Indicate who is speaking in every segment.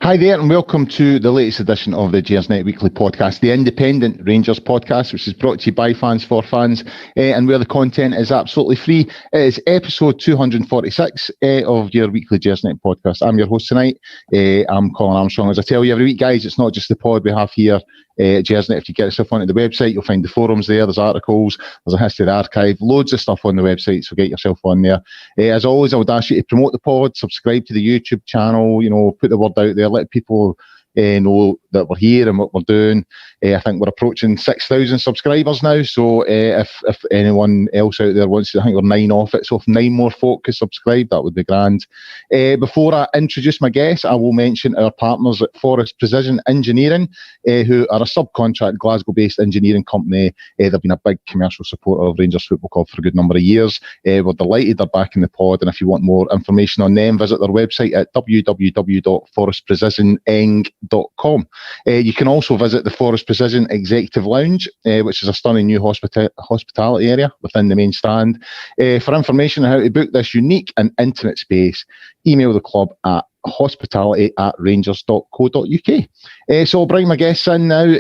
Speaker 1: Hi there and welcome to the latest edition of the Gersnet Weekly Podcast, the independent Rangers podcast, which is brought to you by fans for fans and where the content is absolutely free. It is episode 246 of your weekly Gersnet podcast. I'm your host tonight. I'm Colin Armstrong. As I tell you every week, guys, it's not just the pod we have here at Gersnet. If you get yourself onto the website, you'll find the forums there. There's articles, there's a history of the archive, loads of stuff on the website, so get yourself on there. As always, I would ask you to promote the pod, subscribe to the YouTube channel, put the word out there, let people know that we're here and what we're doing. I think we're approaching 6,000 subscribers now, so if anyone else out there wants to, I think we're 9 off it, so if 9 more folk could subscribe, that would be grand. Before I introduce my guests, I will mention our partners at Forest Precision Engineering, who are a subcontract Glasgow-based engineering company. They've been a big commercial supporter of Rangers Football Club for a good number of years. We're delighted they're back in the pod, and if you want more information on them, visit their website at www.forestprecisioneng.com. You can also visit the Forest Precision Executive Lounge, which is a stunning new hospitality area within the main stand. For information on how to book this unique and intimate space, email the club at hospitality@rangers.co.uk. So I'll bring my guests in now.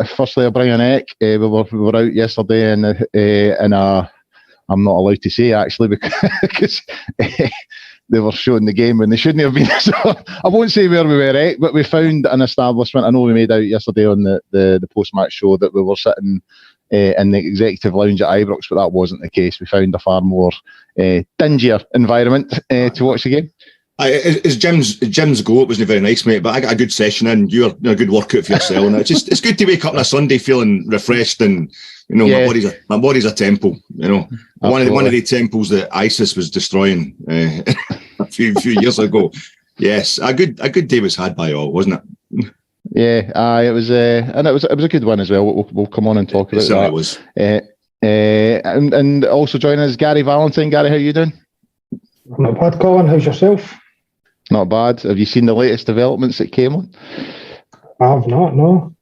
Speaker 1: Firstly, I'll bring in Eck. We were out yesterday in a I'm not allowed to say actually because they were showing the game when they shouldn't have been. So I won't say where we were at, but we found an establishment. I know we made out yesterday on the post-match show that we were sitting in the executive lounge at Ibrox, but that wasn't the case. We found a far more dingier environment to watch the game.
Speaker 2: As Jim's go, it wasn't very nice, mate, but I got a good session in. You're a good workout for yourself, and it's good to wake up on a Sunday feeling refreshed and my body's a temple. One of the temples that ISIS was destroying a few years ago. Yes, a good day was had by all, wasn't it?
Speaker 1: Yeah, it was, and it was a good one as well. We'll come on and talk about that. It was. And also joining us, Gary Valentine. Gary, how are you doing?
Speaker 3: I'm not bad, Colin. How's yourself?
Speaker 1: Not bad. Have you seen the latest developments that came on?
Speaker 3: I have not, no.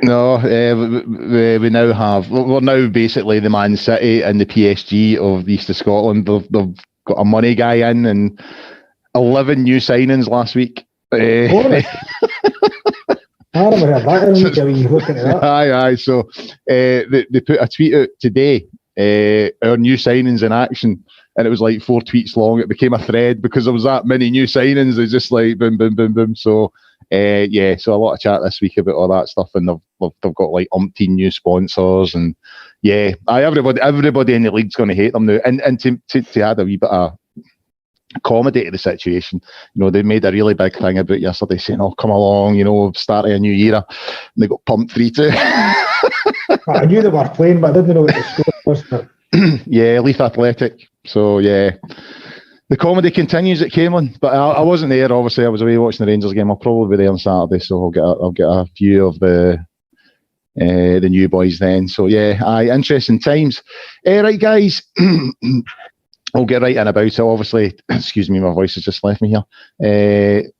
Speaker 1: No, we now have. We're now basically the Man City and the PSG of the East of Scotland. They've got a money guy in and 11 new signings last week.
Speaker 3: I never heard that. Looking at that.
Speaker 1: Aye. So they put a tweet out today. Our new signings in action. And it was like 4 tweets long. It became a thread because there was that many new signings. They just like boom, boom, boom, boom. So, so a lot of chat this week about all that stuff. And they've got like umpteen new sponsors. And everybody in the league's going to hate them now. And to add a wee bit of comedy to the situation, they made a really big thing about yesterday saying, "Oh, come along, starting a new era." And they got pumped 3-2.
Speaker 3: I knew they were playing, but I didn't know what the score was.
Speaker 1: Yeah, Leith Athletic. So the comedy continues at Camelon, but I wasn't there. Obviously, I was away watching the Rangers game. I'll probably be there on Saturday, so I'll get a view of the new boys then. So interesting times. Right, guys, I'll get right in about it. Obviously, excuse me, my voice has just left me here.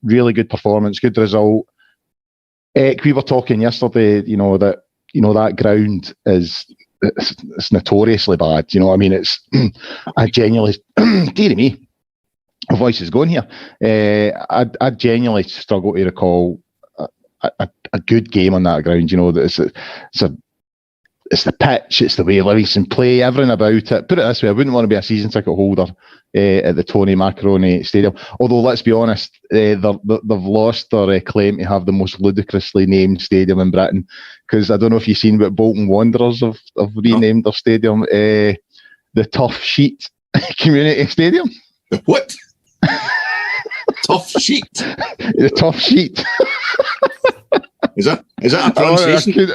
Speaker 1: Really good performance, good result. We were talking yesterday, that ground is. It's notoriously bad. I mean, I genuinely, dear me, my voice is going here. I genuinely struggle to recall a good game on that ground. It's the pitch, it's the way Livingston play, everything about it. Put it this way, I wouldn't want to be a season ticket holder at the Tony Macaroni Stadium. Although, let's be honest, they've lost their claim to have the most ludicrously named stadium in Britain. Because I don't know if you've seen what Bolton Wanderers have renamed their stadium, the Tough Sheet Community Stadium.
Speaker 2: What? Tough Sheet?
Speaker 1: The Tough Sheet.
Speaker 2: Is that a pronunciation?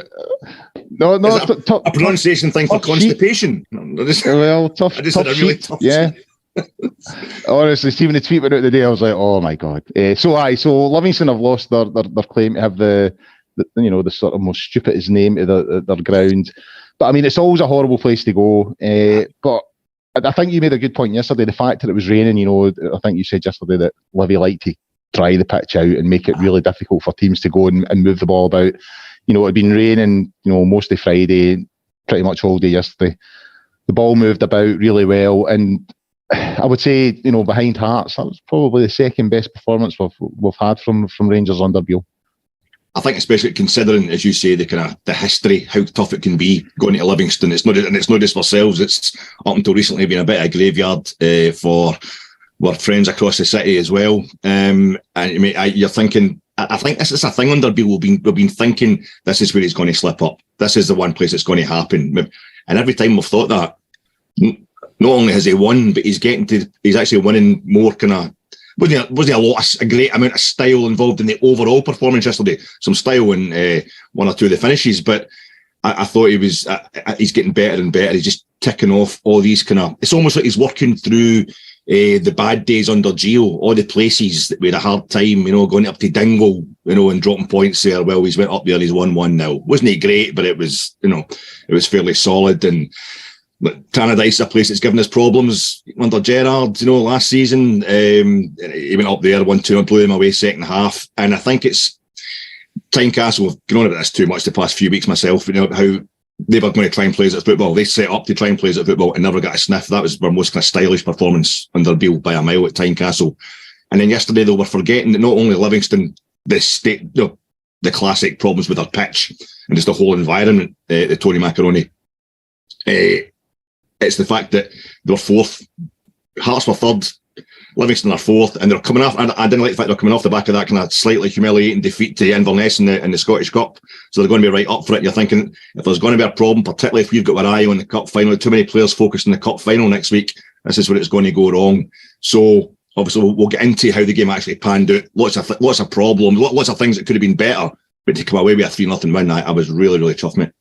Speaker 1: No,
Speaker 2: a pronunciation thing for constipation.
Speaker 1: Tough. I just had a really tough. Yeah. Honestly, Stephen, the tweet went out today. I was like, oh my god. So Livingston have lost their claim to have the sort of most stupidest name to their ground. But I mean, it's always a horrible place to go. But I think you made a good point yesterday. The fact that it was raining, I think you said yesterday that Livi like to dry the pitch out and make it really difficult for teams to go and move the ball about. It had been raining, mostly Friday, pretty much all day yesterday. The ball moved about really well, and I would say, behind Hearts, that was probably the second best performance we've had from Rangers under Beale.
Speaker 2: I think, especially considering, as you say, the history, how tough it can be going to Livingston. It's not just for ourselves. It's up until recently been a bit of a graveyard for our friends across the city as well. And you're thinking, I think this is a thing under Beale. We've been thinking this is where he's going to slip up. This is the one place it's going to happen. And every time we've thought that, not only has he won, but he's actually winning more kind of. Wasn't a great amount of style involved in the overall performance yesterday? Some style in one or two of the finishes, but I thought he's getting better and better. He's just ticking off all these it's almost like he's working through the bad days under Gio, all the places that we had a hard time, going up to Dingwall, and dropping points there. Well, he's went up there, he's won 1-0. Wasn't he great, but it was, it was fairly solid. And Tannadice is a place that's given us problems under Gerrard, last season. He went up there, 1-2, and blew him away second half. And I think it's Tynecastle. I've gone on about this too much the past few weeks myself, how they were going to try and play us at football. They set up to try and play us at football and never got a sniff. That was their most kind of stylish performance under Beale by a mile at Tynecastle. And then yesterday they were forgetting that not only Livingston, the classic problems with their pitch and just the whole environment, the Tony Macaroni. It's the fact that they're fourth, Hearts were third, Livingston are fourth, and they're coming off. And I didn't like the fact they're coming off the back of that kind of slightly humiliating defeat to Inverness in the Scottish Cup. So they're going to be right up for it. You're thinking if there's going to be a problem, particularly if we've got our eye on the cup final, too many players focused on the cup final next week, this is where it's going to go wrong. So obviously we'll get into how the game actually panned out. Lots of problems, lots of things that could have been better, but to come away with a 3-0 win, I was really, really tough, mate.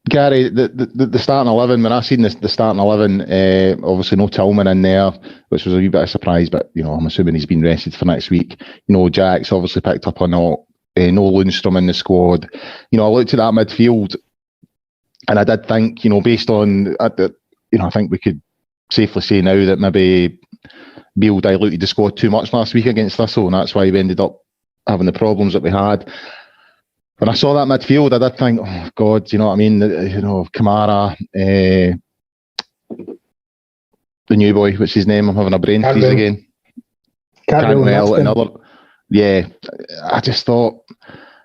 Speaker 1: Gary, the starting 11, when I seen the starting 11, obviously no Tillman in there, which was a wee bit of a surprise, but, I'm assuming he's been rested for next week. Jack's obviously picked up a knock, no Lundstrom in the squad. I looked at that midfield and I did think, based on, I think we could safely say now that maybe Beale diluted the squad too much last week against Thistle, and that's why we ended up having the problems that we had. When I saw that midfield, I did think, oh God, you know what I mean? Kamara, the new boy, what's his name? I'm having a brain freeze again. Cantwell, another. Yeah, I just thought,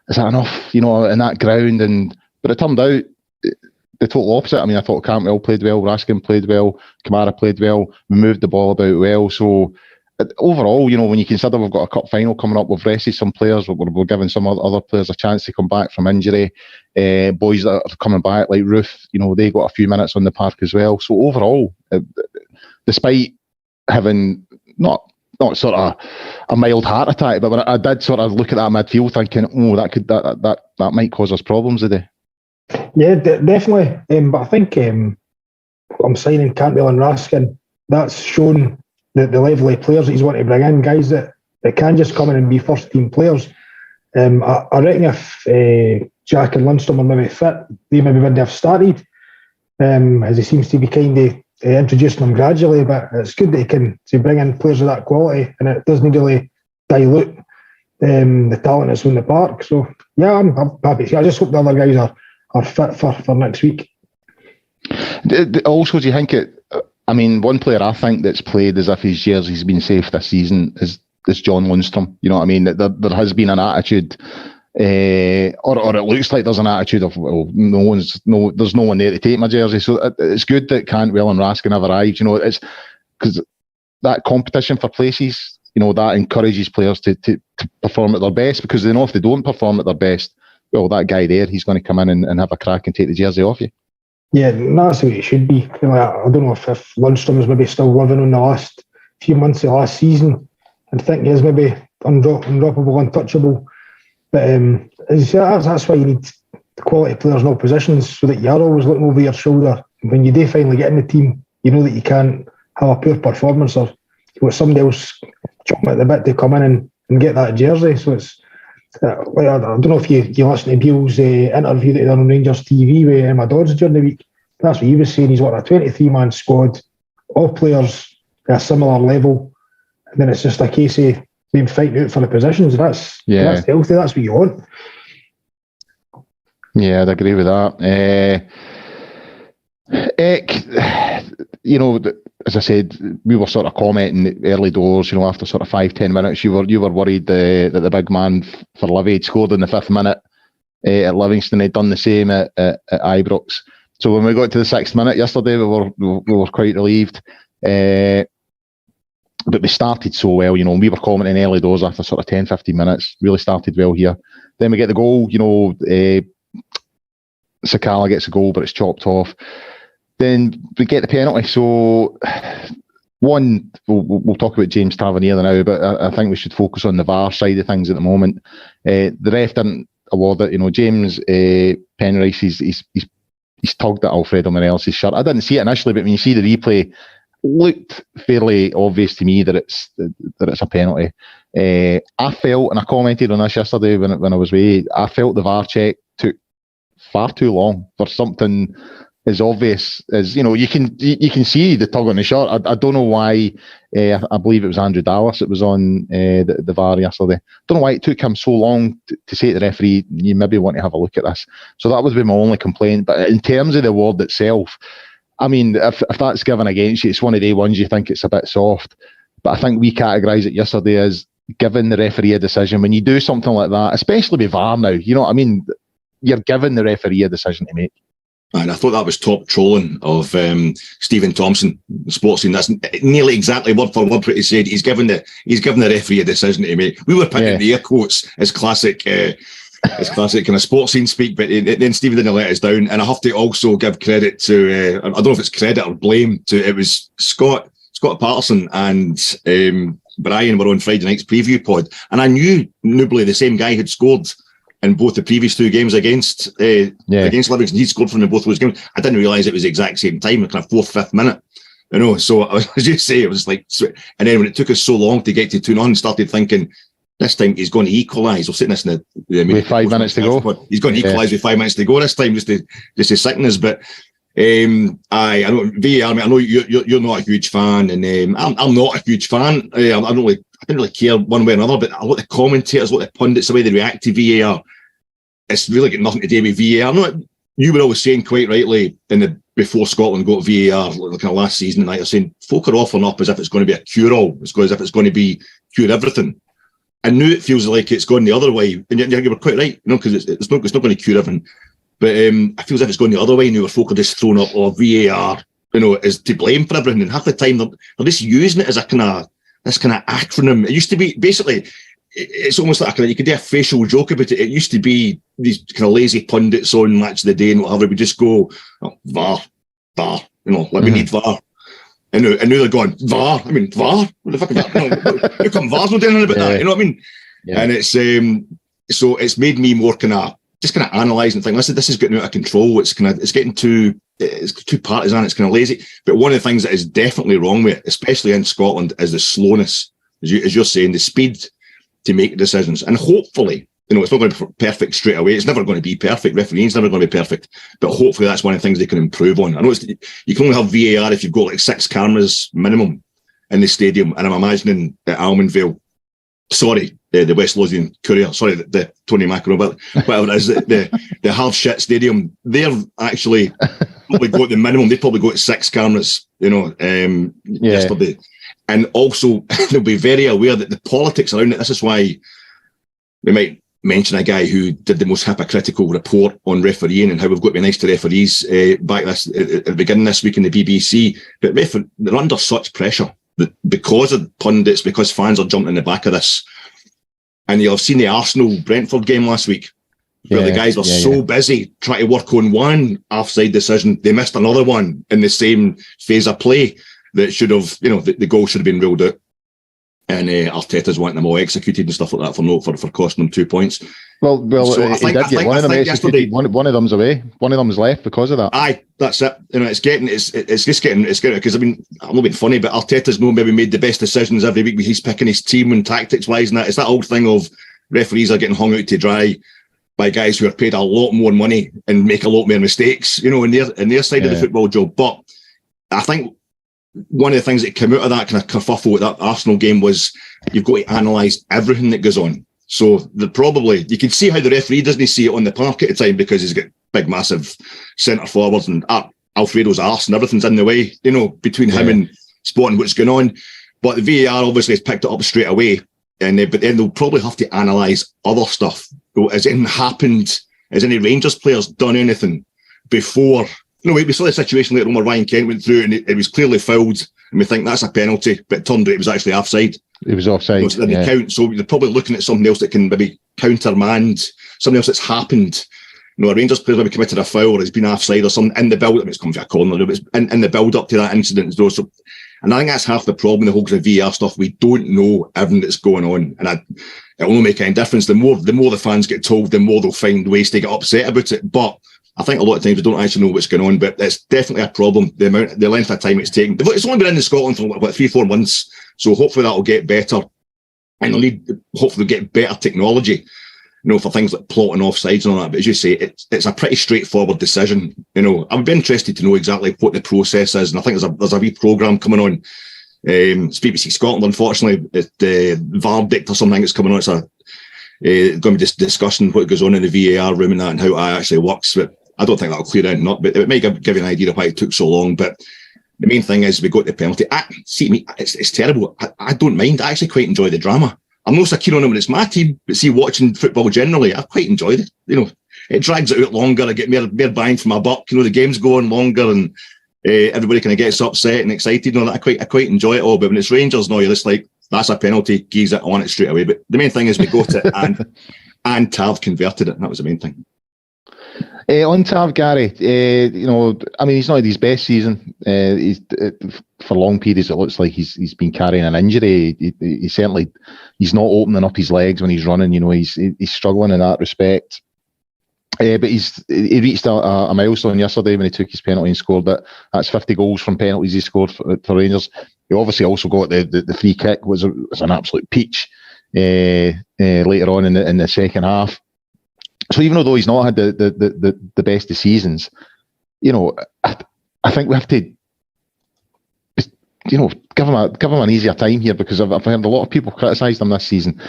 Speaker 1: is that enough? In that ground, but it turned out the total opposite. I mean, I thought Cantwell played well, Raskin played well, Kamara played well, we moved the ball about well. So overall, when you consider we've got a cup final coming up, we've rested some players, we're giving some other players a chance to come back from injury. Boys that are coming back, like Ruth, they got a few minutes on the park as well. So overall, despite having not sort of a mild heart attack, but when I did sort of look at that midfield thinking, that might cause us problems today.
Speaker 3: Yeah, definitely. But I think I'm signing Cantwell and Raskin. That's shown the level of players that he's wanting to bring in, guys that can just come in and be first team players. I reckon if Jack and Lundstrom are maybe fit, they maybe wouldn't have started, as he seems to be kind of introducing them gradually. But it's good that he can bring in players of that quality, and it doesn't really dilute the talent that's in the park. So yeah, I'm happy. I just hope the other guys are fit for next week.
Speaker 1: Also, do you think one player I think that's played as if his jersey's been safe this season is John Lundstrom. You know what I mean? There has been an attitude, or it looks like there's an attitude of, well, there's no one there to take my jersey. So it's good that Cantwell and Raskin have arrived. It's because that competition for places, that encourages players to perform at their best, because they know if they don't perform at their best, well, that guy there, he's going to come in and have a crack and take the jersey off you.
Speaker 3: Yeah, that's the way it should be. I don't know if Lundstrom is maybe still living on the last few months of last season and think he is maybe undroppable, untouchable. But that's why you need quality players in all positions, so that you're always looking over your shoulder. When you do finally get in the team, you know that you can't have a poor performance or somebody else chomping at the bit to come in and get that jersey. So it's I don't know if you listen to Beale's interview that he done on Rangers TV with Emma Dodds during the week. That's what he was saying. He's got a 23-man squad, all players at a similar level, and then it's just a case of them fighting out for the positions. That's healthy. That's what you want.
Speaker 1: Yeah, I'd agree with that. Eck, as I said, we were sort of commenting early doors, after sort of 5-10 minutes, you were worried that the big man for Livi had scored in the 5th minute at Livingston. He'd done the same at Ibrox. So when we got to the 6th minute yesterday, we were quite relieved. But we started so well, we were commenting early doors after sort of 10-15 minutes, really started well here. Then we get the goal, Sakala gets a goal, but it's chopped off. Then we get the penalty. So, one, we'll talk about James Tavernier now, but I think we should focus on the VAR side of things at the moment. The ref didn't award it. James Penrice, he's tugged at Alfredo Morelos' shirt. I didn't see it initially, but when you see the replay, looked fairly obvious to me that it's a penalty. I felt, and I commented on this yesterday when I was away, I felt the VAR check took far too long for something as obvious as, you can see the tug on the shirt. I don't know why. I believe it was Andrew Dallas that was on the VAR yesterday. Don't know why it took him so long to say to the referee, you maybe want to have a look at this. So that would be my only complaint. But in terms of the award itself, I mean, if that's given against you, it's one of the ones you think it's a bit soft. But I think we categorise it yesterday as giving the referee a decision. When you do something like that, especially with VAR now, you're giving the referee a decision to make.
Speaker 2: And I thought that was top trolling of Stephen Thompson, sports scene. That's nearly exactly word for word what he said. He's given the referee a decision to make. We were putting the air quotes as classic kind of sports scene speak, but then Stephen didn't let us down. And I have to also give credit to I don't know if it's credit or blame to, it was Scott Patterson and Brian were on Friday night's preview pod, and I knew Nubly, the same guy, had scored in both the previous 2 games against Livingston. He scored from both those games. I didn't realise it was the exact same time, kind of 4th, 5th minute. So I was just saying, it was like, and then when it took us so long to get to 2-0, started thinking, this time he's going to equalise. We're sitting this in
Speaker 1: with 5 minutes to go.
Speaker 2: He's going to equalise with 5 minutes to go this time, just to sicken us. But I know VAR. I know you're not a huge fan, and I'm not a huge fan. I didn't really care one way or another. But a lot of the commentators, a lot of the pundits, the way they react to VAR, it's really got nothing to do with VAR. You were always saying quite rightly before Scotland got VAR, kind of last season, and you're saying folk are offering up as if it's going to be a cure-all, as if it's going to cure everything. And now it feels like it's gone the other way, and you were quite right, because it's not going to cure everything. But I feel as if it's going the other way now, where folk are just throwing up, VAR, is to blame for everything. And half the time they're just using it as this kind of acronym. It used to be, basically, it's almost like you could do a facial joke about it. It used to be these kind of lazy pundits on Match of the Day and whatever would just go, VAR, we need VAR. And now they're going, VAR? I mean, VAR? What the fuck is that? How come VAR's not doing anything about that? You know what I mean? Yeah. And it's, so it's made me more just analyse and think, listen, this is getting out of control. It's getting too partisan. It's kind of lazy. But one of the things that is definitely wrong with it, especially in Scotland, is the slowness, as you're saying, the speed to make decisions. And hopefully, it's not going to be perfect straight away. It's never going to be perfect. Refereeing's never going to be perfect. But hopefully that's one of the things they can improve on. I know you can only have VAR if you've got like 6 cameras minimum in the stadium. And I'm imagining at Almondvale, the West Lothian Courier, the Tony Macron, but whatever it is, the half shit stadium, they're actually probably got the minimum. They probably got 6 cameras, yesterday. And also, they'll be very aware that the politics around it, this is why we might mention a guy who did the most hypocritical report on refereeing and how we've got to be nice to referees back at the beginning this week in the BBC. But they're under such pressure because of pundits, because fans are jumping in the back of this. And you'll have seen the Arsenal-Brentford game last week, where the guys were so busy trying to work on one offside decision, they missed another one in the same phase of play that should have, the goal should have been ruled out. And Arteta's wanting them all executed and stuff like that for costing them 2 points.
Speaker 1: Well, so he did get one of them executed. One of them's away. One of them's left because of that.
Speaker 2: Aye, that's it. It's getting because I'm not being funny, but Arteta's maybe made the best decisions every week. He's picking his team and tactics wise, and that. It's that old thing of referees are getting hung out to dry by guys who are paid a lot more money and make a lot more mistakes, in their side of the football job. But I think one of the things that came out of that kind of kerfuffle with that Arsenal game was you've got to analyse everything that goes on. So you can see how the referee doesn't see it on the park at the time because he's got big, massive centre forwards and Alfredo's arse and everything's in the way, between him and spotting what's going on. But the VAR obviously has picked it up straight away, but then they'll probably have to analyse other stuff. Has anything happened? Has any Rangers players done anything before? We saw the situation later on where Ryan Kent went through and it was clearly fouled, and we think that's a penalty, but it turned out it was actually offside.
Speaker 1: It was offside.
Speaker 2: So they count. So they're probably looking at something else that can maybe countermand something else that's happened. A Rangers player maybe committed a foul or has been offside or something in the build-up. It's come from a corner, but it's in the build-up to that incident. So, and I think that's half the problem, the whole VAR stuff. We don't know everything that's going on. And it won't make any difference. The more the fans get told, the more they'll find ways to get upset about it. But I think a lot of times we don't actually know what's going on. But it's definitely a problem, the length of time it's taken. It's only been in Scotland for 3-4 months. So hopefully that'll get better. And hopefully they'll get better technology, for things like plotting offsides and all that. But as you say, it's a pretty straightforward decision. I would be interested to know exactly what the process is. And I think there's a wee programme coming on. It's BBC Scotland, unfortunately. The verdict or something that's coming on. It's going to be just discussing what goes on in the VAR room and that and how it actually works. But I don't think that'll clear anything up. But it might give you an idea of why it took so long. But the main thing is we got the penalty. It's terrible. I don't mind. I actually quite enjoy the drama. I'm not so keen on it when it's my team, but see, watching football generally, I've quite enjoyed it. It drags it out longer. I get more bang for my buck. The game's go on longer and everybody kind of gets upset and excited. I quite enjoy it all. But when it's Rangers, you're just like, that's a penalty. Geez, it, I want it straight away. But the main thing is we got it and Tav converted it. And that was the main thing.
Speaker 1: On Tav, Gary, he's not had his best season. For long periods, it looks like he's been carrying an injury. He's not opening up his legs when he's running. He's struggling in that respect. But he reached a milestone yesterday when he took his penalty and scored that. That's 50 goals from penalties he scored for Rangers. He obviously also got the free kick, was an absolute peach later on in the second half. So even though he's not had the best of seasons, I think we have to, give him an easier time here, because I've heard a lot of people criticised him this season.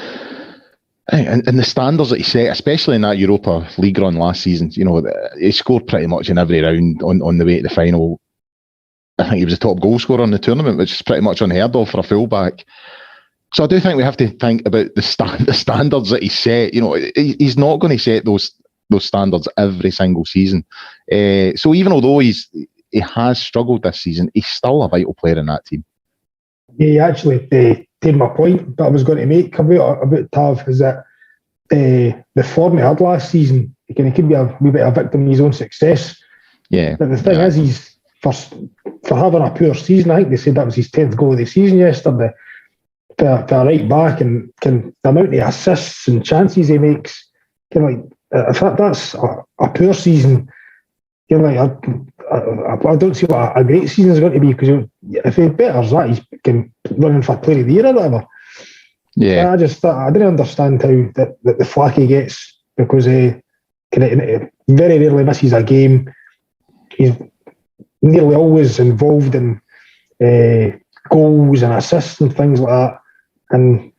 Speaker 1: And the standards that he set, especially in that Europa League run last season, he scored pretty much in every round on the way to the final. I think he was the top goal scorer in the tournament, which is pretty much unheard of for a fullback. So I do think we have to think about the standards that he set. He's not going to set those standards every single season. So even although he has struggled this season, he's still a vital player in that team.
Speaker 3: Yeah, actually, take my point that I was going to make about Tav is that the form he had last season, he could be a wee bit of a victim of his own success.
Speaker 1: Yeah.
Speaker 3: But the thing is, he's for having a poor season. I think they said that was his 10th goal of the season yesterday. For a right back, and the amount of assists and chances he makes, if that's a poor season, I don't see what a great season is going to be, because if he betters that, he's running for player of the year or whatever.
Speaker 1: Yeah,
Speaker 3: I didn't understand how the flack he gets, because he very rarely misses a game. He's nearly always involved in goals and assists and things like that. And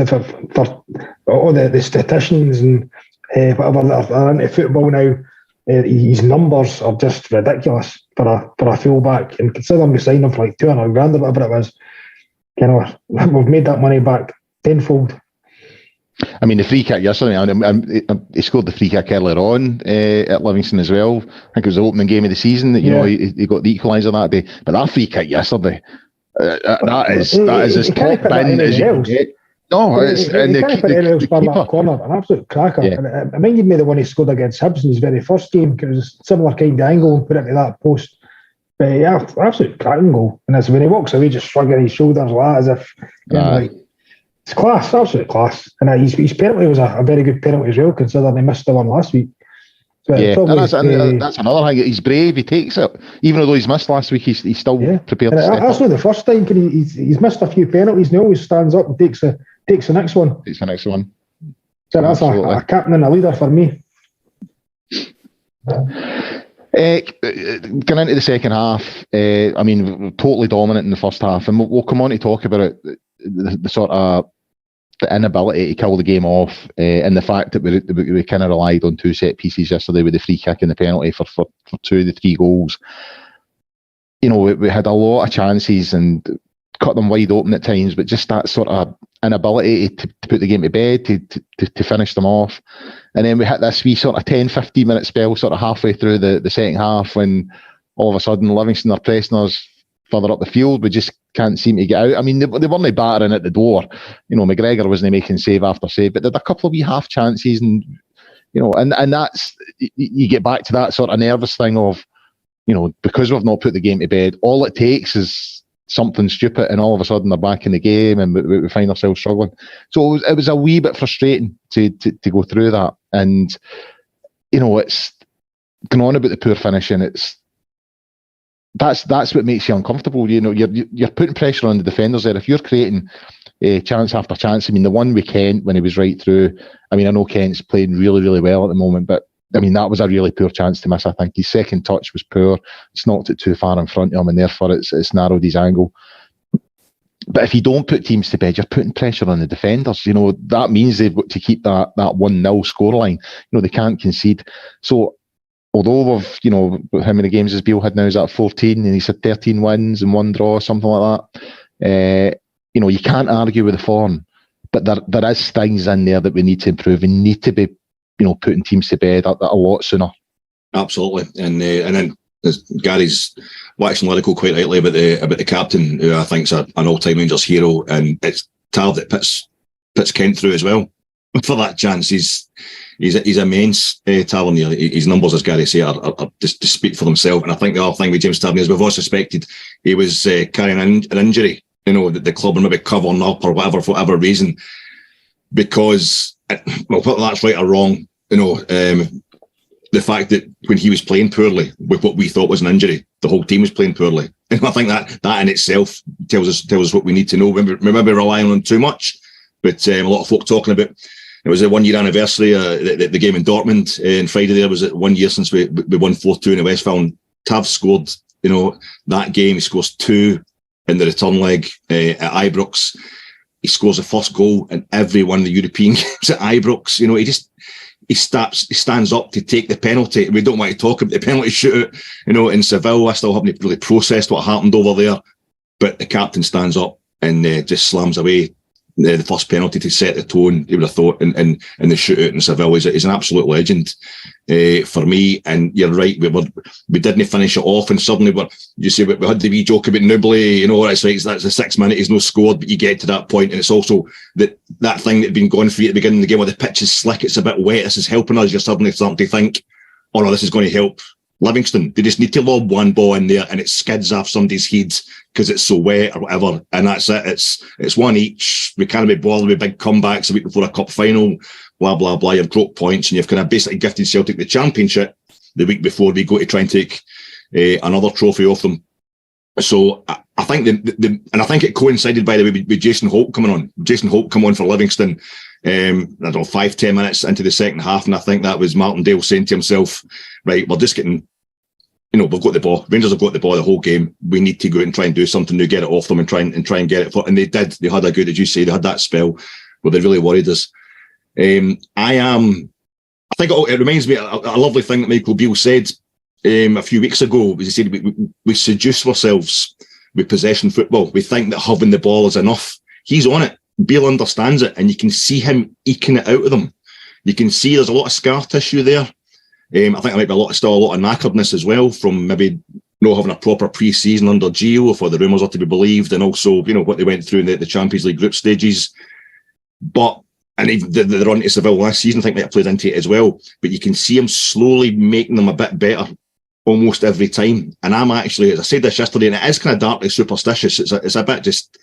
Speaker 3: for all the statisticians and whatever that are into football now, his numbers are just ridiculous for a fullback. And considering we signed him for like $200,000 or whatever it was, we've made that money back tenfold.
Speaker 1: I mean, the free kick yesterday, he scored the free kick earlier on at Livingston as well. I think it was the opening game of the season that he got the equaliser that day. But that free kick yesterday, that is as top bin as you can get. No, it's and
Speaker 3: the corner, an absolute cracker. Yeah. And it reminded me of the one he scored against Hibs in his very first game, because it was a similar kind of angle and put it to that post. But yeah, absolute cracking goal. And it's when he walks away, just shrugging his shoulders like as if it's class, absolute class. And his penalty was a very good penalty as well, considering he missed the one last week. So
Speaker 1: yeah, that's another thing. He's brave. He takes it, even though he's missed last week. He's still prepared to step
Speaker 3: up. That's not the first time. He's missed a few penalties, and he always stands up and takes the next one.
Speaker 1: Takes the next one.
Speaker 3: So that's a captain and a leader for me.
Speaker 1: Going into the second half, totally dominant in the first half, and we'll come on to talk about it. The sort of the inability to kill the game off, and the fact that we kind of relied on two set pieces yesterday with the free kick and the penalty for 2 of the 3 goals. we had a lot of chances and cut them wide open at times, but just that sort of inability to put the game to bed, to finish them off. And then we hit this wee sort of 10-15 minute spell sort of halfway through the second half when all of a sudden Livingston are pressing us further up the field. We just can't seem to get out. I mean, they weren't battering at the door. McGregor wasn't making save after save, but they had a couple of wee half chances, and and that's, you get back to that sort of nervous thing of, because we've not put the game to bed, all it takes is something stupid and all of a sudden they're back in the game and we find ourselves struggling. So it was a wee bit frustrating to go through that. And, it's going on about the poor finishing. That's what makes you uncomfortable. You're putting pressure on the defenders there. If you're creating chance after chance, I mean, the one with Kent when he was right through, I mean, I know Kent's playing really, really well at the moment, but I mean, that was a really poor chance to miss. I think his second touch was poor. It's knocked it too far in front of him, and therefore it's narrowed his angle. But if you don't put teams to bed, you're putting pressure on the defenders. That means they've got to keep that 1-0 scoreline. They can't concede. So although we've, how many games has Beale had now? Is that 14? And he's had 13 wins and 1 draw, something like that. You can't argue with the form, but there is things in there that we need to improve. We need to be putting teams to bed a lot sooner.
Speaker 2: Absolutely, and then Gary's waxing lyrical quite rightly about the captain, who I think's an all-time Rangers hero, and it's Tav that puts Kent through as well for that chance. He's immense, Tavernier. His numbers, as Gary said, are just to speak for themselves. And I think the other thing with James Tavernier is we've all suspected he was carrying an injury. That the club were maybe covering up or whatever for whatever reason, because whether that's right or wrong, the fact that when he was playing poorly with what we thought was an injury, the whole team was playing poorly. And I think that in itself tells us what we need to know. We maybe relying on him too much, but a lot of folk talking about it was a 1 year anniversary, the game in Dortmund on Friday. There was 1 year since we won 4-2 in the Westfalen, and Tav scored. That game he scores 2 in the return leg at Ibrox. He scores the first goal in every one of the European games at Ibrox. He stands up to take the penalty. We don't want to talk about the penalty shootout, in Seville. I still haven't really processed what happened over there. But the captain stands up and just slams away the first penalty to set the tone, you would have thought, in the shootout in Seville. He's an absolute legend for me. And you're right, we didn't finish it off, and suddenly we had the wee joke about Nubly, it's like that's the 6th minute, he's no scored, but you get to that point, and it's also that thing that had been going for you at the beginning of the game where the pitch is slick, it's a bit wet, this is helping us. You're suddenly starting to think, oh no, this is going to help Livingston. They just need to lob one ball in there and it skids off somebody's head because it's so wet or whatever, and that's it. It's one each. We can't be bothered with big comebacks a week before a cup final, blah blah blah. You've broke points and you've kind of basically gifted Celtic the championship the week before we go to try and take another trophy off them. So I think and I think it coincided, by the way, with Jason Holt coming on. Jason Holt come on for Livingston. I don't know, 5-10 minutes into the second half, and I think that was Martindale saying to himself, right, we're just getting, we've got the ball. Rangers have got the ball the whole game. We need to go out and try and do something to get it off them and try and get it. And they did. They had a good, as you say, they had that spell where they really worried us. I think it reminds me of a lovely thing that Michael Beale said a few weeks ago. He said we seduce ourselves with possession football. We think that having the ball is enough. He's on it. Beale understands it, and you can see him eking it out of them. You can see there's a lot of scar tissue there. I think there might be still a lot of knackeredness as well from maybe not having a proper pre-season under Gio, if all the rumours are to be believed, and also what they went through in the Champions League group stages. And even the run to Seville last season, I think might have played into it as well. But you can see him slowly making them a bit better almost every time. And I'm actually, as I said this yesterday, and it is kind of darkly superstitious. It's a bit just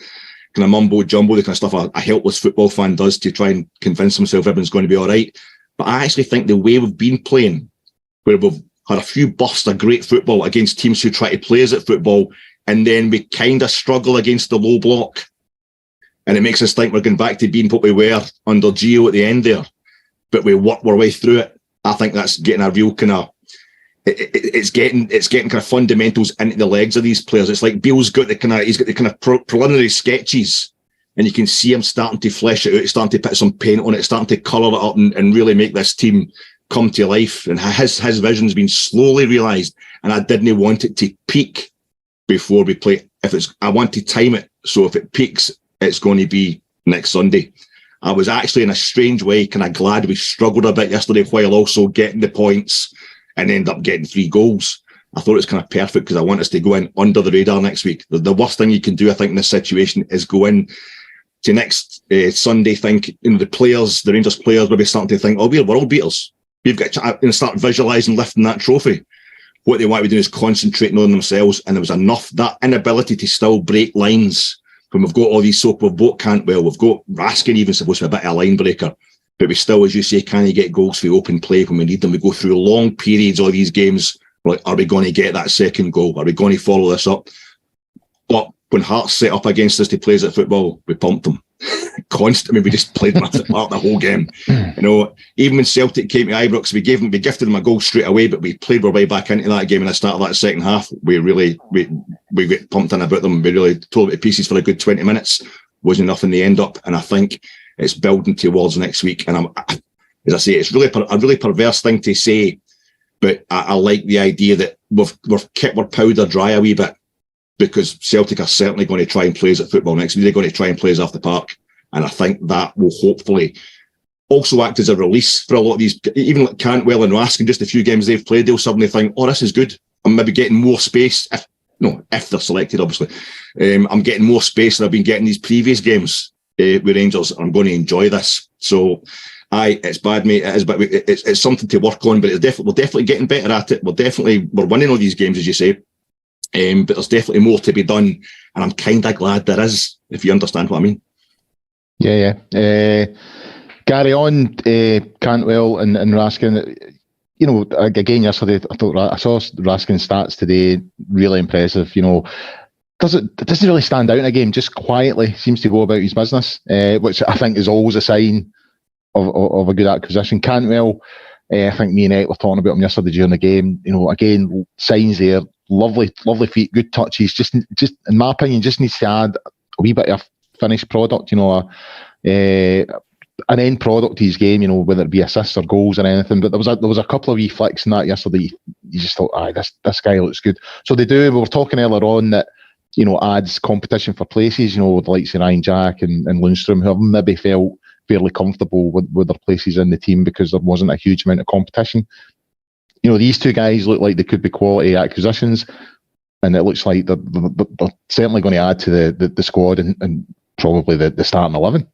Speaker 2: kind of mumbo jumbo, the kind of stuff a helpless football fan does to try and convince himself everyone's going to be all right. But I actually think the way we've been playing, where we've had a few bursts of great football against teams who try to play us at football, and then we kind of struggle against the low block. And it makes us think we're going back to being what we were under Gio at the end there. But we work our way through it. I think that's getting a real kind of, it's getting kind of fundamentals into the legs of these players. It's like Beale's got the kind of preliminary sketches, and you can see him starting to flesh it out, starting to put some paint on it, starting to colour it up and really make this team come to life. And his vision's been slowly realised, and I didn't want it to peak before we play. I want to time it, so if it peaks, it's going to be next Sunday. I was actually, in a strange way, kind of glad we struggled a bit yesterday while also getting the points and end up getting 3 goals. I thought it was kind of perfect because I want us to go in under the radar next week. The worst thing you can do, I think, in this situation is go in to next Sunday, think, the Rangers players will be starting to think, we're world beaters. We've got to start visualising lifting that trophy. What they want to be doing is concentrating on themselves, and there was enough, that inability to still break lines when we've got all these we've got Cantwell, we've got Raskin even supposed to be a bit of a line breaker, but we still, as you say, can you get goals for open play when we need them? We go through long periods of these games, like, are we going to get that second goal? Are we going to follow this up? But when Hearts set up against us to play at football, we pumped them. Constantly, we just played them apart the whole game. Even when Celtic came to Ibrox, we gifted them a goal straight away, but we played our way back into that game. And at the start of that second half, we get pumped in about them. We really tore them to pieces for a good 20 minutes. Wasn't enough in the end up. And I think it's building towards next week. And as I say, it's really a really perverse thing to say, but I like the idea that we've kept our powder dry a wee bit, because Celtic are certainly going to try and play us at football next week. They're going to try and play us off the park. And I think that will hopefully also act as a release for a lot of these, even like Cantwell and Raskin, just a few games they've played, they'll suddenly think, this is good. I'm maybe getting more space, if they're selected, obviously. I'm getting more space than I've been getting these previous games with Rangers. I'm going to enjoy this. So, it's bad, mate. It is, but it's something to work on, but we're definitely getting better at it. We're winning all these games, as you say. But there's definitely more to be done, and I'm kind of glad there is, if you understand what I mean.
Speaker 1: Yeah. Gary, on Cantwell and Raskin, again yesterday, I saw Raskin's stats today, really impressive. It doesn't really stand out in a game, just quietly seems to go about his business, which I think is always a sign of a good acquisition. Cantwell, I think me and Eck were talking about him yesterday during the game. Again, signs there. Lovely feet, good touches. Just in my opinion, just needs to add a wee bit of finished product. An end product to his game. Whether it be assists or goals or anything. But there was a couple of wee flicks in that yesterday. You just thought, this guy looks good. So they do. We were talking earlier on that adds competition for places. With the likes of Ryan Jack and Lundstrom, who have maybe felt fairly comfortable with their places in the team because there wasn't a huge amount of competition. These two guys look like they could be quality acquisitions, and it looks like they're certainly going to add to the squad and probably the starting 11.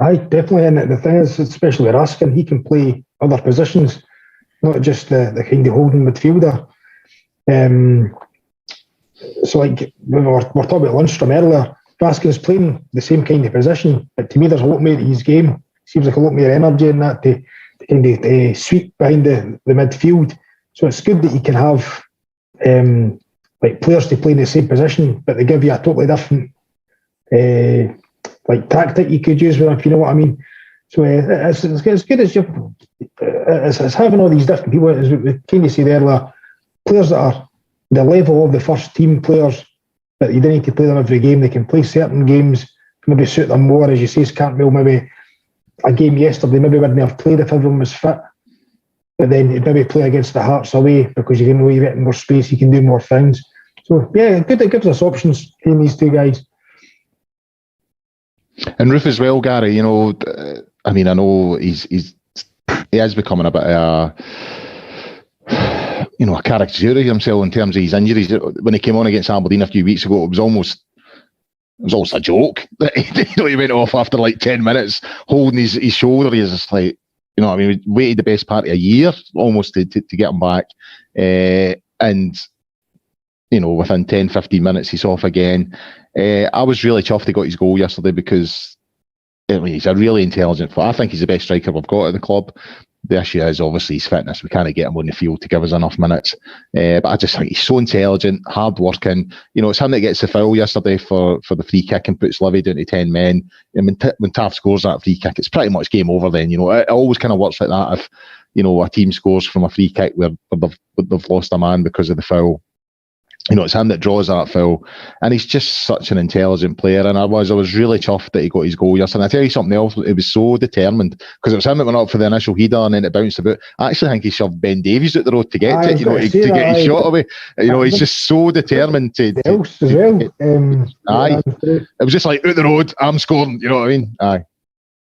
Speaker 3: Aye, definitely. And the thing is, especially with Raskin, he can play other positions, not just the kind of holding midfielder. So, like, we were talking about Lundstrom earlier. Raskin's playing the same kind of position, but to me, there's a lot more to his game. Seems like a lot more energy in that to kind of sweep behind the midfield. So it's good that you can have players to play in the same position, but they give you a totally different tactic you could use with them, if you know what I mean. So it's good as it's having all these different people, as we kind of said earlier, players that are the level of the first team players, but you don't need to play them every game. They can play certain games, maybe suit them more. As you say, Cantwell, maybe a game yesterday, maybe wouldn't have played if everyone was fit. But then you'd maybe play against the Hearts away because you can know you get more space, you can do more things. So, yeah, good. It gives us options in these two guys.
Speaker 1: And Roof as well, Gary, I know he is becoming a bit of a caricature of himself in terms of his injuries. When he came on against Aberdeen a few weeks ago, it was almost a joke. He went off after 10 minutes holding his shoulder. He's just like, we waited the best part of a year almost to get him back. And within 10, 15 minutes, he's off again. I was really chuffed he got his goal yesterday because he's a really intelligent foot. I think he's the best striker we've got at the club. The issue is obviously his fitness. We can't get him on the field to give us enough minutes. But I just think he's so intelligent, hard working. It's him that gets the foul yesterday for the free kick and puts Livi down to 10 men. And when Taff scores that free kick, it's pretty much game over then. It always kind of works like that if, a team scores from a free kick where they've lost a man because of the foul. it's him that draws that foul, and he's just such an intelligent player. And I was really chuffed that he got his goal yesterday. And I tell you something else, he was so determined, because it was him that went up for the initial header and then it bounced about. I actually think he shoved Ben Davies out the road to get to it, to get his shot away. He's just so determined to
Speaker 3: as well.
Speaker 1: It was just like, out the road, I'm scoring. You know what I mean? Aye.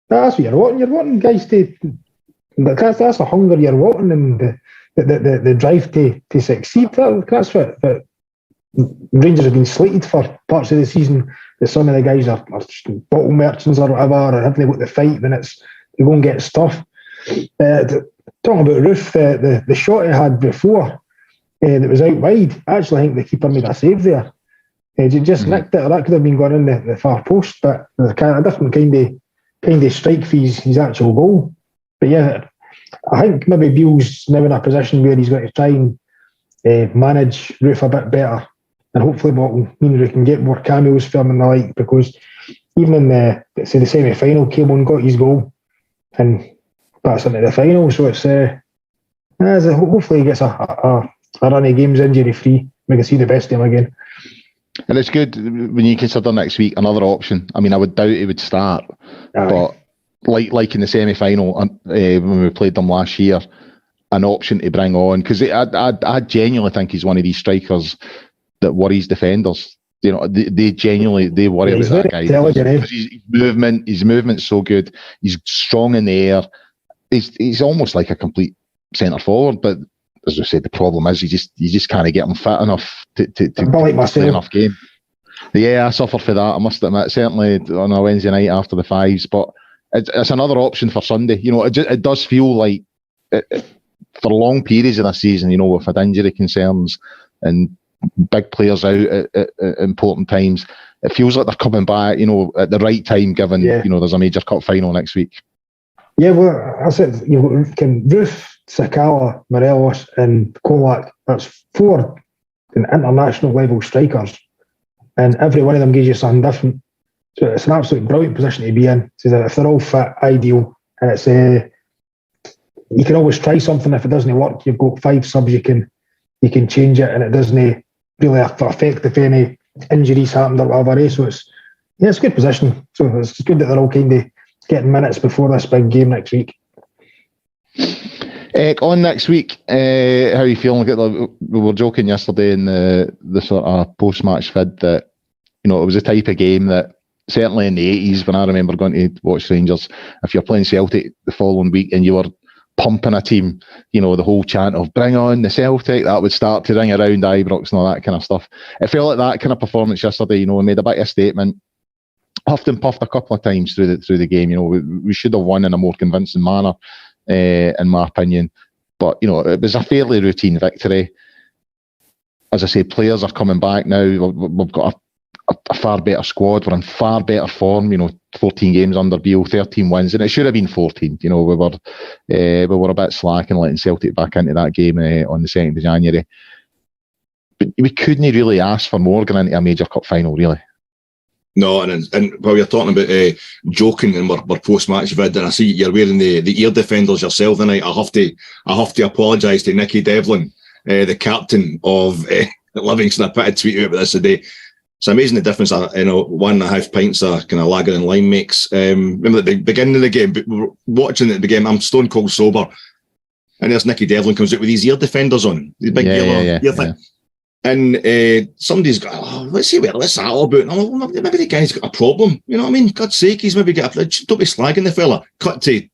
Speaker 3: That's what you're wanting. You're wanting guys to. That's the hunger you're wanting, and the drive to succeed. That's what. Rangers have been slated for parts of the season that some of the guys are bottle merchants or whatever, or haven't got the fight when they go and get stuff. Talking about Roof, the shot he had before that was out wide, I actually think the keeper made a save there. He just nicked it. That could have been going in the far post, but there's a different kind of strike for his actual goal. But yeah, I think maybe Beale's now in a position where he's got to try and manage Roof a bit better. And hopefully what will mean we can get more cameos for him and the like, because even in the semi-final, came on, got his goal, and that's into the final. So it's hopefully he gets a run of games injury-free. We can see the best of him again.
Speaker 1: And it's good when you consider next week another option. I mean, I would doubt he would start, but like in the semi-final when we played them last year, an option to bring on, because I genuinely think he's one of these strikers that worries defenders. They genuinely worry about that guy. Because his movement's so good. He's strong in the air. He's almost like a complete centre forward. But as I said, the problem is you just can't get him fit enough to play enough game. Yeah, I suffer for that, I must admit. Certainly on a Wednesday night after the fives, but it's another option for Sunday. It does feel like for long periods of this season, we've had injury concerns and big players out at important times. It feels like they're coming back, at the right time, given there's a major cup final next week.
Speaker 3: Yeah, well, I said you've got Roof, Sakala, Morelos, and Kolak. That's 4 international level strikers, and every one of them gives you something different. So it's an absolutely brilliant position to be in. So that if they're all fit, ideal, and it's you can always try something. If it doesn't work, you've got 5 subs you can change it, and it doesn't really affect if any injuries happened or whatever. So it's a good position. So it's good that they're all kind of getting minutes before this big game next week.
Speaker 1: On next week, how are you feeling? We were joking yesterday in the sort of post-match vid that it was a type of game that certainly in the 80s, when I remember going to watch Rangers, if you're playing Celtic the following week and you were pumping a team, the whole chant of bring on the Celtic, that would start to ring around Ibrox and all that kind of stuff. It felt like that kind of performance yesterday, we made a bit of a statement, huffed and puffed a couple of times through the game. We should have won in a more convincing manner, in my opinion. But, it was a fairly routine victory. As I say, players are coming back now. We've got a far better squad. We're in far better form. 14 games under Beale, 13 wins, and it should have been 14. We were a bit slack in letting Celtic back into that game on the 2nd of January. But we couldn't really ask for more going into a major cup final, really.
Speaker 2: No, and while you're talking about joking and we're post-match vid, and I see you're wearing the ear defenders yourself tonight. I have to apologise to Nicky Devlin, the captain of Livingston. I put a tweet out about this today. It's amazing the difference, 1.5 pints of kind of lager and lime makes. Remember at the beginning of the game, we were watching the game, I'm stone cold sober, and there's Nicky Devlin comes out with these ear defenders on, the big ear thing. And somebody's got, let's see what's that all about. And well, maybe the guy's got a problem. You know what I mean? God's sake, he's maybe got don't be slagging the fella. Cut to,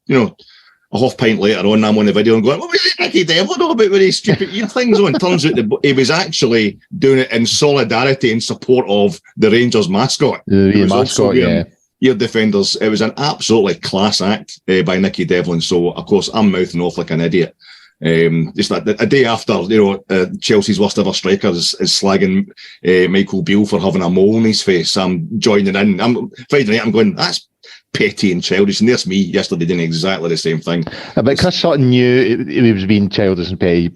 Speaker 2: a half pint later on, I'm on the video and going, what was it Nicky Devlin all about with these stupid ear things on? Turns out he was actually doing it in solidarity in support of the Rangers mascot.
Speaker 1: The mascot,
Speaker 2: Ear defenders. It was an absolutely class act by Nicky Devlin. So, of course, I'm mouthing off like an idiot. Just a day after, Chelsea's worst ever striker is slagging Michael Beale for having a mole in his face. I'm joining in. Friday night, I'm going, that's petty and childish, and there's me yesterday doing exactly the same thing.
Speaker 1: But Chris Sutton knew he was being childish and petty.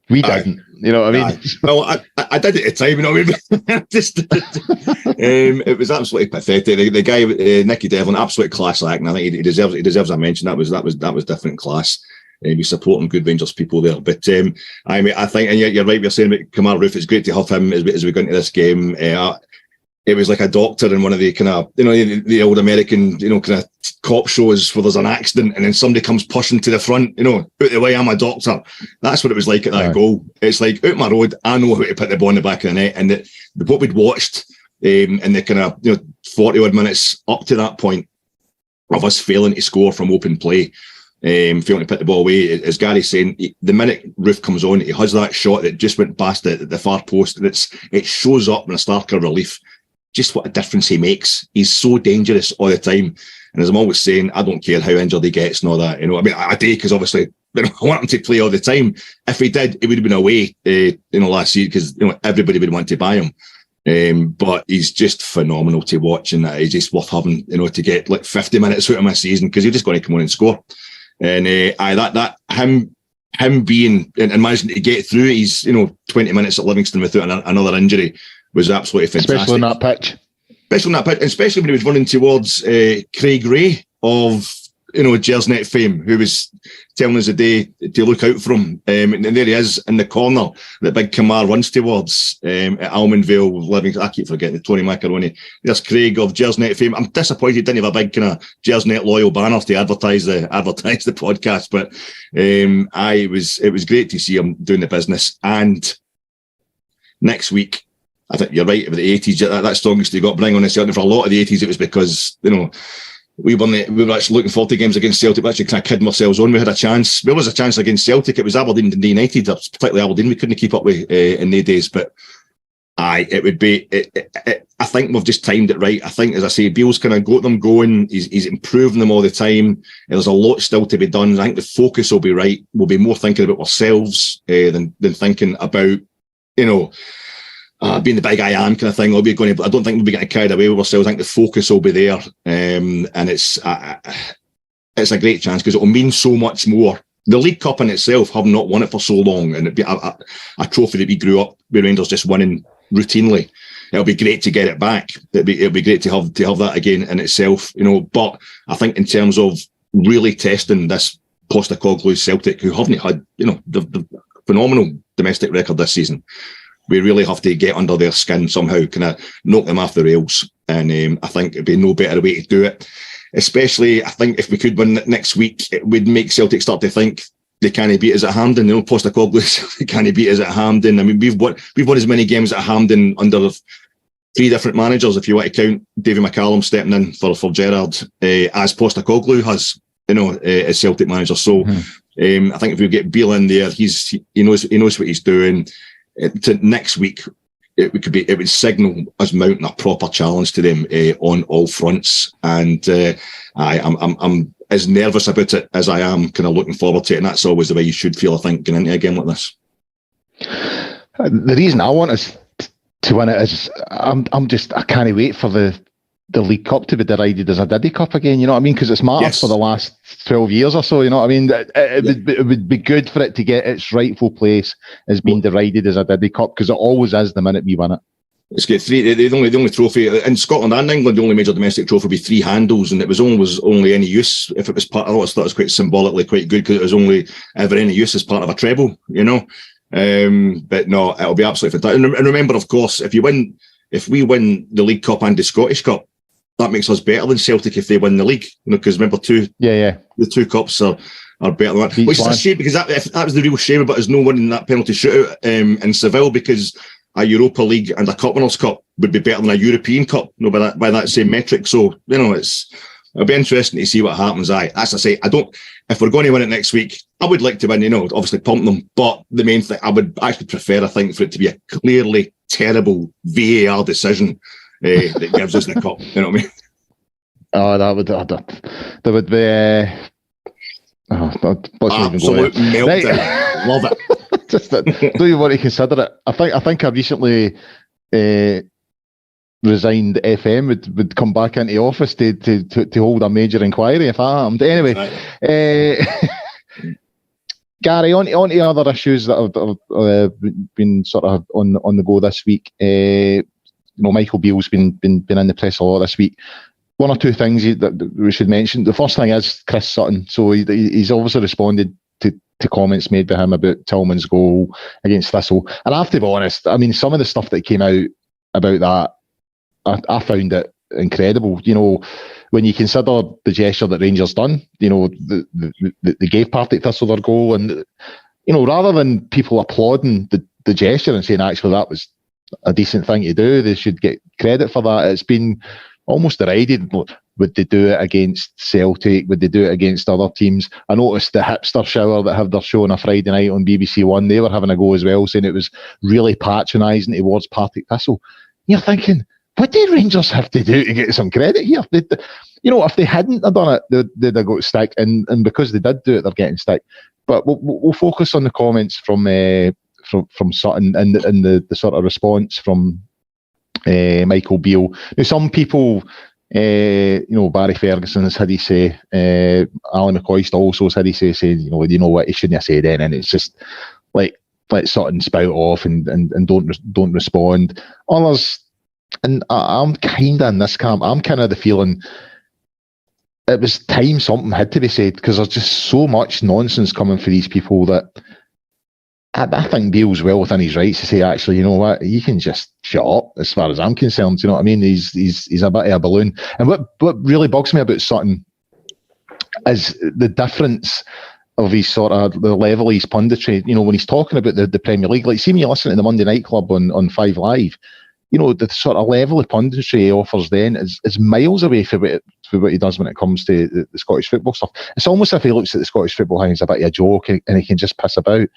Speaker 1: We didn't. You know what I mean?
Speaker 2: Well, I did at the time. You know what I mean? It was absolutely pathetic. The guy, Nicky Devlin, absolute class act, and I think he deserves a mention. That was different class. We supporting good Rangers people there. But I think, and you're right, you're saying about Kemar Roofe, it's great to have him as we go into this game. It was like a doctor in one of the kind of, the old American, kind of cop shows where there's an accident and then somebody comes pushing to the front, out the way, I'm a doctor. That's what it was like at that goal. It's like, out my road, I know how to put the ball in the back of the net. And what we'd watched in the kind of 40 odd minutes up to that point of us failing to score from open play, failing to put the ball away, as Gary's saying, the minute Roofe comes on, he has that shot that just went past the far post, and it shows up in a starker relief. Just what a difference he makes. He's so dangerous all the time. And as I'm always saying, I don't care how injured he gets and all that. I do, because obviously I want him to play all the time. If he did, he would have been away, last year, because everybody would want to buy him. But he's just phenomenal to watch, and he's just worth having, to get like 50 minutes out of my season, because he's just going to come on and score. And him being and managing to get through his 20 minutes at Livingston without another injury was absolutely fantastic.
Speaker 1: Especially on that pitch.
Speaker 2: And especially when he was running towards Craig Ray of Gersnet fame, who was telling us a day to look out for him. And there he is in the corner that big Kemar runs towards at Almondvale, Livingston. I keep forgetting Tony Macaroni. There's Craig of Gersnet fame. I'm disappointed he didn't have a big kind of Gersnet loyal banner to advertise the podcast, but it was great to see him doing the business. And next week, I think you're right, with the 80s, that strongest he got bring on the Celtic. For a lot of the 80s, it was because, we were actually looking forward to games against Celtic. We actually kind of kidding ourselves on. We had a chance. There was a chance against Celtic. It was Aberdeen and United, particularly Aberdeen. We couldn't keep up with in the days. But it would be. I think we've just timed it right. I think, as I say, Beale's kind of got them going. He's improving them all the time. And there's a lot still to be done. I think the focus will be right. We'll be more thinking about ourselves than thinking about, being the big I am kind of thing. I don't think we'll be getting carried away with ourselves. I think the focus will be there, and it's a great chance, because it will mean so much more. The League Cup in itself, have not won it for so long, and it'd be a trophy that we grew up with Rangers just winning routinely. It'll be great to get it back. It'll be great to have that again in itself, But I think in terms of really testing this Postecoglou Celtic, who haven't had the phenomenal domestic record this season, we really have to get under their skin somehow, kind of knock them off the rails. And I think it'd be no better way to do it. Especially, I think if we could win next week, it would make Celtic start to think they can't beat us at Hampden. Postecoglou, they can't beat us at Hampden. I mean, we've won as many games at Hampden under 3 different managers, if you want to count David McCallum stepping in for Gerrard, as Postecoglou has, as Celtic manager. So I think if we get Beale in there, he knows what he's doing. To next week, it would signal us mounting a proper challenge to them on all fronts, and I'm as nervous about it as I am kind of looking forward to it, and that's always the way you should feel, I think, going into a game like this.
Speaker 1: The reason I want us to win it is I can't wait for the League Cup to be derided as a Diddy Cup again, you know what I mean? Because it's mattered for the last 12 years or so, you know what I mean? It would be good for it to get its rightful place as being derided as a Diddy Cup, because it always is the minute we win it.
Speaker 2: It's got 3. The only trophy in Scotland and England, the only major domestic trophy would be 3 handles, and it was only any use if it was part. I always thought it was quite symbolically quite good, because it was only ever any use as part of a treble, But no, it'll be absolutely fantastic. And remember, of course, if we win the League Cup and the Scottish Cup, that makes us better than Celtic if they win the league, because remember the 2 cups are better than that. Which is a shame, because that was the real shame about us not winning that penalty shootout in Seville, because a Europa League and a Cup Winners' Cup would be better than a European Cup, by that same metric. So it'll be interesting to see what happens. As I say, if we're going to win it next week, I would like to win. Obviously pump them, but the main thing, I would actually prefer, I think, for it to be a clearly terrible VAR decision that gives us the cup. You know what I mean? Oh, that would be absolute meltdown. Right. Love it.
Speaker 1: Just don't even want to consider it. I think I recently resigned FM would come back into office to hold a major inquiry if that happened. Anyway, Gary, on to other issues that have been sort of on the go this week. Michael Beale's been in the press a lot this week. One or two things that we should mention. The first thing is Chris Sutton. So he's obviously responded to to comments made by him about Tillman's goal against Thistle. And I have to be honest, I mean, some of the stuff that came out about that, I found it incredible. You know, when you consider the gesture that Rangers done, you know, they gave Partick Thistle their goal, and, you know, rather than people applauding the gesture and saying, actually, that was a decent thing to do, they should get credit for that. It's been almost derided. Would they do it against Celtic? Would they do it against other teams? I noticed the hipster shower that have their show on a Friday night on BBC One, they were having a go as well, saying it was really patronising towards Partick Thistle. You're thinking, what did Rangers have to do to get some credit here? You know, if they hadn't have done it, they'd have got stick, and because they did do it, they're getting stick. But we'll focus on the comments from Sutton and the sort of response from Michael Beale. Now, some people, you know, Barry Ferguson has had he say, Alan McCoist also has had he say, saying, you know what, he shouldn't have said anything. It's just like, let Sutton spout off and don't respond. Others, and I'm kind of in this camp, I'm kind of the feeling it was time something had to be said, because there's just so much nonsense coming for these people that I think Beale's well within his rights to say, actually, you know what, you can just shut up as far as I'm concerned. You know what I mean? He's a bit of a balloon. And what really bugs me about Sutton is the difference of his sort of the level of his punditry. You know, when he's talking about the Premier League, like, see when you listen to the Monday Night Club on 5 Live, you know, the sort of level of punditry he offers then is miles away from what he does when it comes to the Scottish football stuff. It's almost as if he looks at the Scottish football thing as a bit of a joke, and he can just piss about.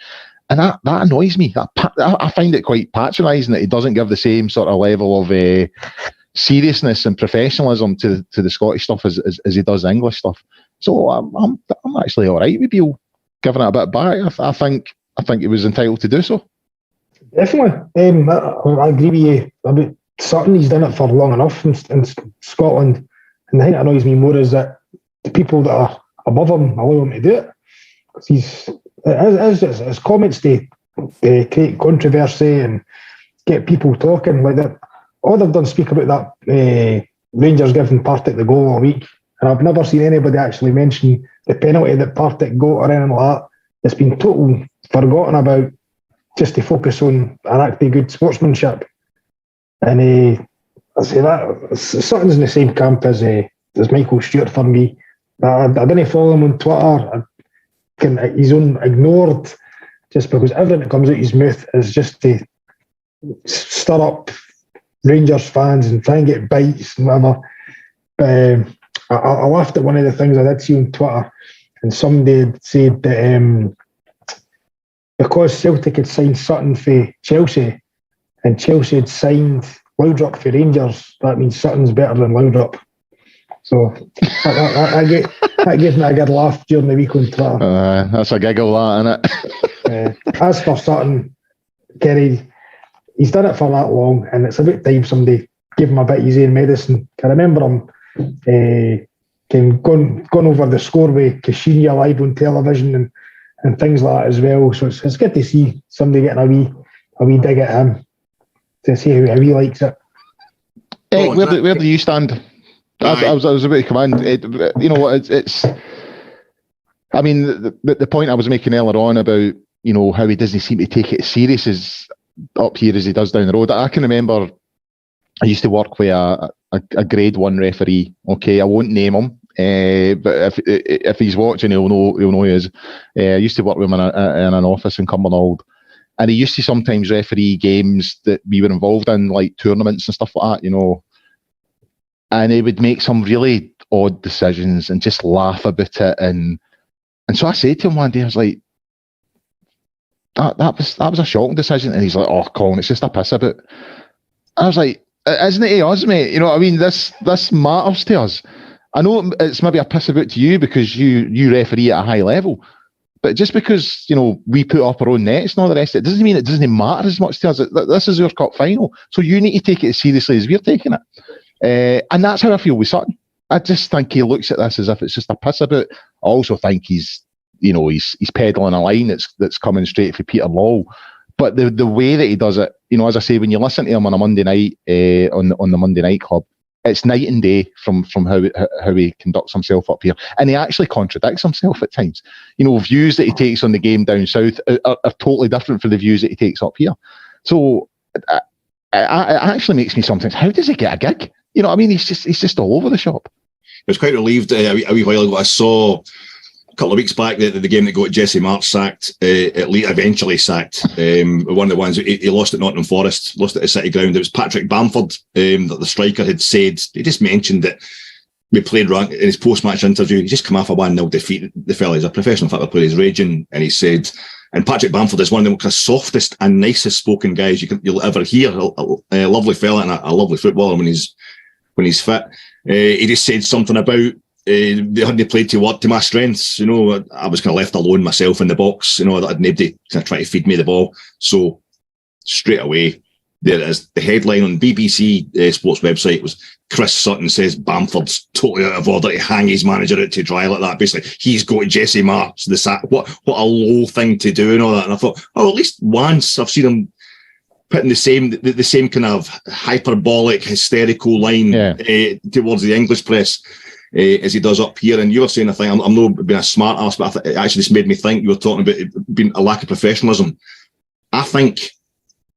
Speaker 1: And that annoys me. I find it quite patronising that he doesn't give the same sort of level of seriousness and professionalism to the Scottish stuff as he does the English stuff. So I'm actually all right with Beale giving it a bit back. I think he was entitled to do so. Definitely.
Speaker 3: I agree with you about Sutton. He's done it for long enough in Scotland. And the thing that annoys me more is that the people that are above him allow him to do it. Because his comments to create controversy and get people talking like that. All they've done speak about that Rangers giving Partick the goal all week. And I've never seen anybody actually mention the penalty that Partick got or anything like that. It's been totally forgotten about, just to focus on an actually good sportsmanship. And I say that Sutton's in the same camp as Michael Stewart for me. I didn't follow him on Twitter. He's ignored just because everything that comes out his mouth is just to stir up Rangers fans and try and get bites and whatever. But I laughed at one of the things I did see on Twitter, and somebody had said that because Celtic had signed Sutton for Chelsea and Chelsea had signed Laudrup for Rangers, that means Sutton's better than Laudrup. So that gave me a good laugh during the week on Twitter.
Speaker 1: That's a giggle, that, isn't it?
Speaker 3: As for Sutton, Kerry, he's done it for that long, and it's about time somebody gave him a bit of his own medicine. I remember him gone over the score with Kashinia live on television and things like that as well. So it's good to see somebody getting a wee dig at him to see how he likes it.
Speaker 1: Where do you stand? I was about to come in. You know what? It's. I mean, the point I was making earlier on about, you know, how he doesn't seem to take it as serious as up here as he does down the road. I can remember I used to work with a Grade 1 referee. Okay, I won't name him. But if he's watching, he'll know who he is. I used to work with him in an office in Cumbernauld, and he used to sometimes referee games that we were involved in, like tournaments and stuff like that, you know. And he would make some really odd decisions and just laugh about it. And so I said to him one day, I was like, that was a shocking decision. And he's like, oh, Colin, it's just a piss about. I was like, isn't it to us, mate? You know what I mean? This matters to us. I know it's maybe a piss about to you because you referee at a high level, but just because, you know, we put up our own nets and all the rest of it doesn't mean it doesn't matter as much to us. This is our cup final, so you need to take it as seriously as we're taking it. And that's how I feel with Sutton. I just think he looks at this as if it's just a piss about. I also think he's peddling a line that's coming straight for Peter Lawwell. But the way that he does it, you know, as I say, when you listen to him on a Monday night on the Monday Night Club, it's night and day from how he conducts himself up here, and he actually contradicts himself at times. Views that he takes on the game down south are totally different from the views that he takes up here. So it actually makes me sometimes, how does he get a gig? He's just all over the shop.
Speaker 2: I was quite relieved a wee while ago. I saw a couple of weeks back the game that got Jesse March sacked, eventually sacked. One of the ones he lost at Nottingham Forest, lost at the City Ground. It was Patrick Bamford that the striker had said. He just mentioned that we played wrong in his post-match interview. He just come off a 1-0 defeat. The fella is a professional football player. He's raging, and he said, and Patrick Bamford is one of the softest and nicest spoken guys you'll ever hear. A lovely fella and a lovely footballer when he's fit. He just said something about they hadn't played to my strengths. I was kind of left alone myself in the box. That had nobody kind of trying to feed me the ball. So straight away, there it is. The headline on BBC Sports website was Chris Sutton says Bamford's totally out of order to hang his manager out to dry like that. Basically, he's got Jesse March the sack. What a low thing to do and all that. And I thought, at least once I've seen him putting the same kind of hyperbolic, hysterical line towards the English press as he does up here. And you were saying a thing, I'm not being a smart ass, but it actually just made me think. You were talking about it being a lack of professionalism. I think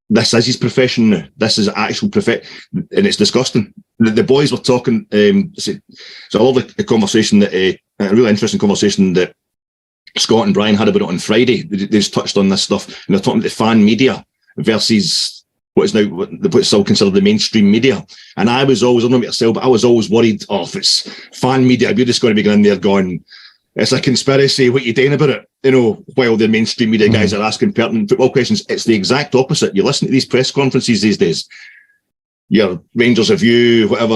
Speaker 2: this is his profession now. This is actual profession, and it's disgusting. The boys were talking. It's a lovely conversation a really interesting conversation that Scott and Brian had about it on Friday. They just touched on this stuff, and they're talking about the fan media versus what's still considered the mainstream media. And I was always, I don't know about yourself, but I was always worried, if it's fan media, you're just going to be going there going, it's a conspiracy, what are you doing about it? While the mainstream media guys are asking pertinent football questions. It's the exact opposite. You listen to these press conferences these days, your Rangers review, whatever,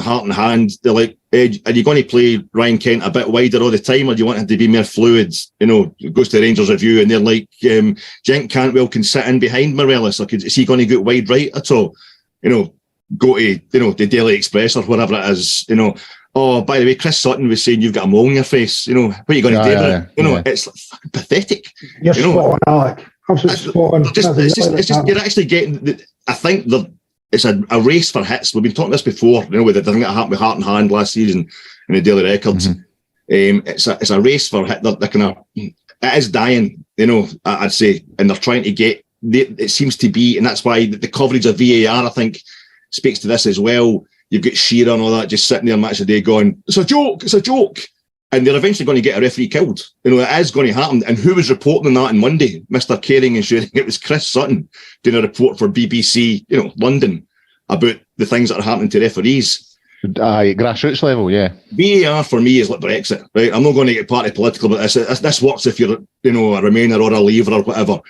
Speaker 2: Heart and Hand, they're like, are you going to play Ryan Kent a bit wider all the time, or do you want him to be more fluid? It goes to the Rangers review and they're like, Jenk Cantwell can sit in behind Morelos, or is he going to go wide right at all? Go to, the Daily Express or whatever it is, oh, by the way, Chris Sutton was saying you've got a mole in your face, what are you going to do about it? It's fucking pathetic.
Speaker 3: You're spot on, Alec. Absolutely spot on.
Speaker 2: It's just you're actually getting, I think it's a race for hits. We've been talking this before, with the thing that happened with Heart and Hand last season in the Daily Records. It's a race for hit. They're kind of, it is dying, I'd say, and they're trying to get, it seems to be, and that's why the coverage of VAR, I think, speaks to this as well. You've got Shearer and all that just sitting there match of the day going, it's a joke. And they're eventually going to get a referee killed. It is going to happen. And who was reporting on that on Monday? Mr. Caring and Sharing. It was Chris Sutton doing a report for BBC, London, about the things that are happening to referees.
Speaker 1: Grassroots level, yeah.
Speaker 2: VAR for me is like Brexit, right? I'm not going to get party political, but this works if you're, a Remainer or a Leaver or whatever.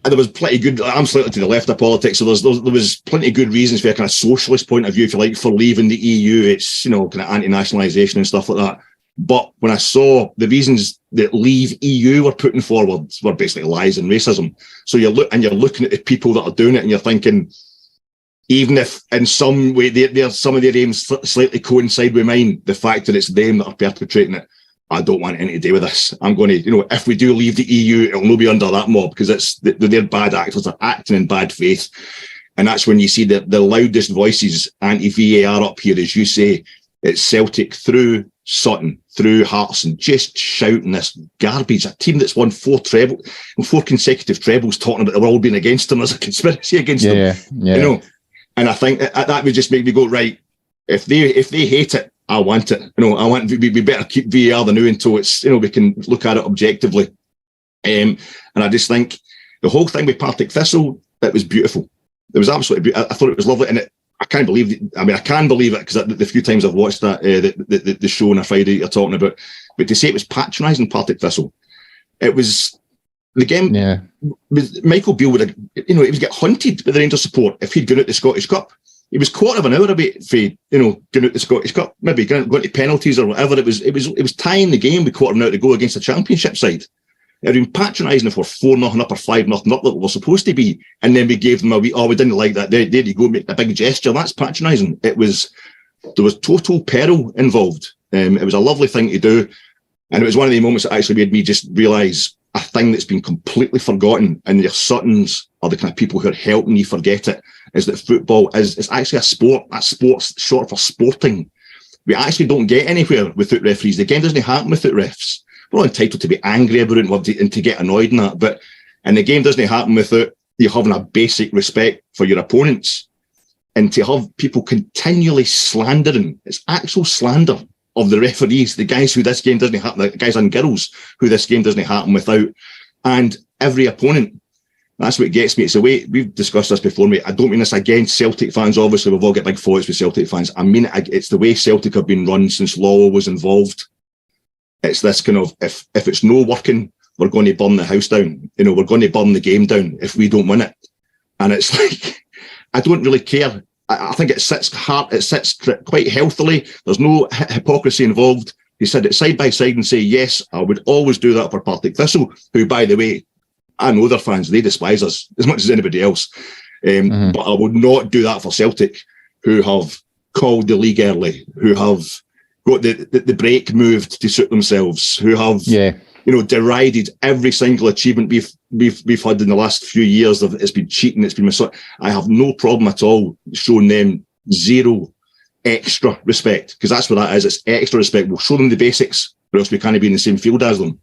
Speaker 2: There was plenty good. I'm slightly to the left of politics, so there was plenty of good reasons for a kind of socialist point of view, if you like, for leaving the EU. It's kind of anti-nationalisation and stuff like that. But when I saw the reasons that Leave EU were putting forward were basically lies and racism. So you're looking at the people that are doing it, and you're thinking, even if in some way some of their aims slightly coincide with mine, the fact that it's them that are perpetrating it, I don't want anything to do with this. I'm going to, if we do leave the EU, it'll not be under that mob, because they're bad actors, they're acting in bad faith. And that's when you see the loudest voices anti-VAR up here, as you say. It's Celtic through Sutton, through Hearts, and just shouting this garbage. A team that's won 4 consecutive trebles, talking about the world being against them as a conspiracy against them. Yeah. And I think that would just make me go, right, if they hate it, I want it. We better keep VAR the new until it's, we can look at it objectively. And I just think the whole thing with Partick Thistle, it was beautiful. It was absolutely beautiful. I thought it was lovely. And I can't believe it. I can believe it because the few times I've watched that, the show on a Friday you're talking about, but to say it was patronising Partick Thistle, it was the game. Yeah. Michael Beale he was get hunted by the Rangers support if he'd gone out the Scottish Cup. He was quarter of an hour away for going out the Scottish Cup, maybe going to penalties or whatever. It was tying the game with quarter of an hour to go against a championship side. It had been patronising if we're 4-0 up or 5-0 up that we're supposed to be, and then we gave them we didn't like that. There you go, make a big gesture. That's patronising. There was total peril involved. It was a lovely thing to do, and it was one of the moments that actually made me just realise a thing that's been completely forgotten, and your Suttons are the kind of people who are helping you forget it. is that football is actually a sport. That sport's short for sporting. We actually don't get anywhere without referees. The game doesn't happen without refs. We're all entitled to be angry about it and to get annoyed in that, but and the game doesn't happen without you having a basic respect for your opponents, and to have people continually slandering. It's actual slander of the referees, the guys who this game doesn't happen, the guys and girls who this game doesn't happen without, and every opponent. That's what gets me. It's the way we've discussed this before, mate. I don't mean this against Celtic fans. Obviously, we've all got big fights with Celtic fans. I mean, it's the way Celtic have been run since Lawwell was involved. It's this kind of, if it's no working, we're going to burn the house down. You know, we're going to burn the game down if we don't win it. And it's like, I don't really care. I think it sits quite healthily. There's no hypocrisy involved. He said it side by side and say, yes, I would always do that for Partick Thistle, who, by the way, I know their fans, they despise us as much as anybody else. But I would not do that for Celtic, who have called the league early, who have got the break moved to suit themselves, who have derided every single achievement we've had in the last few years. It's been cheating, it's been I have no problem at all showing them zero extra respect, because that's what that is. It's extra respect. We'll show them the basics, or else we can't be in the same field as them.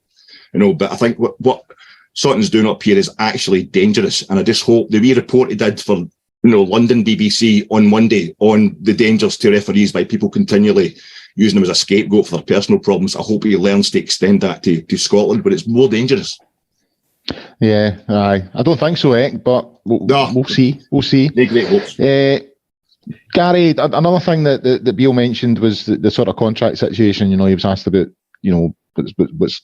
Speaker 2: But I think what Sutton's doing up here is actually dangerous, and I just hope the wee report he did for London BBC on Monday on the dangers to referees by people continually using them as a scapegoat for their personal problems. I hope he learns to extend that to Scotland, but it's more dangerous.
Speaker 1: Yeah, aye. I don't think so, Eck, but we'll see. We'll see.
Speaker 2: No great hopes.
Speaker 1: Gary, another thing that Beale mentioned was the sort of contract situation. He was asked about, what's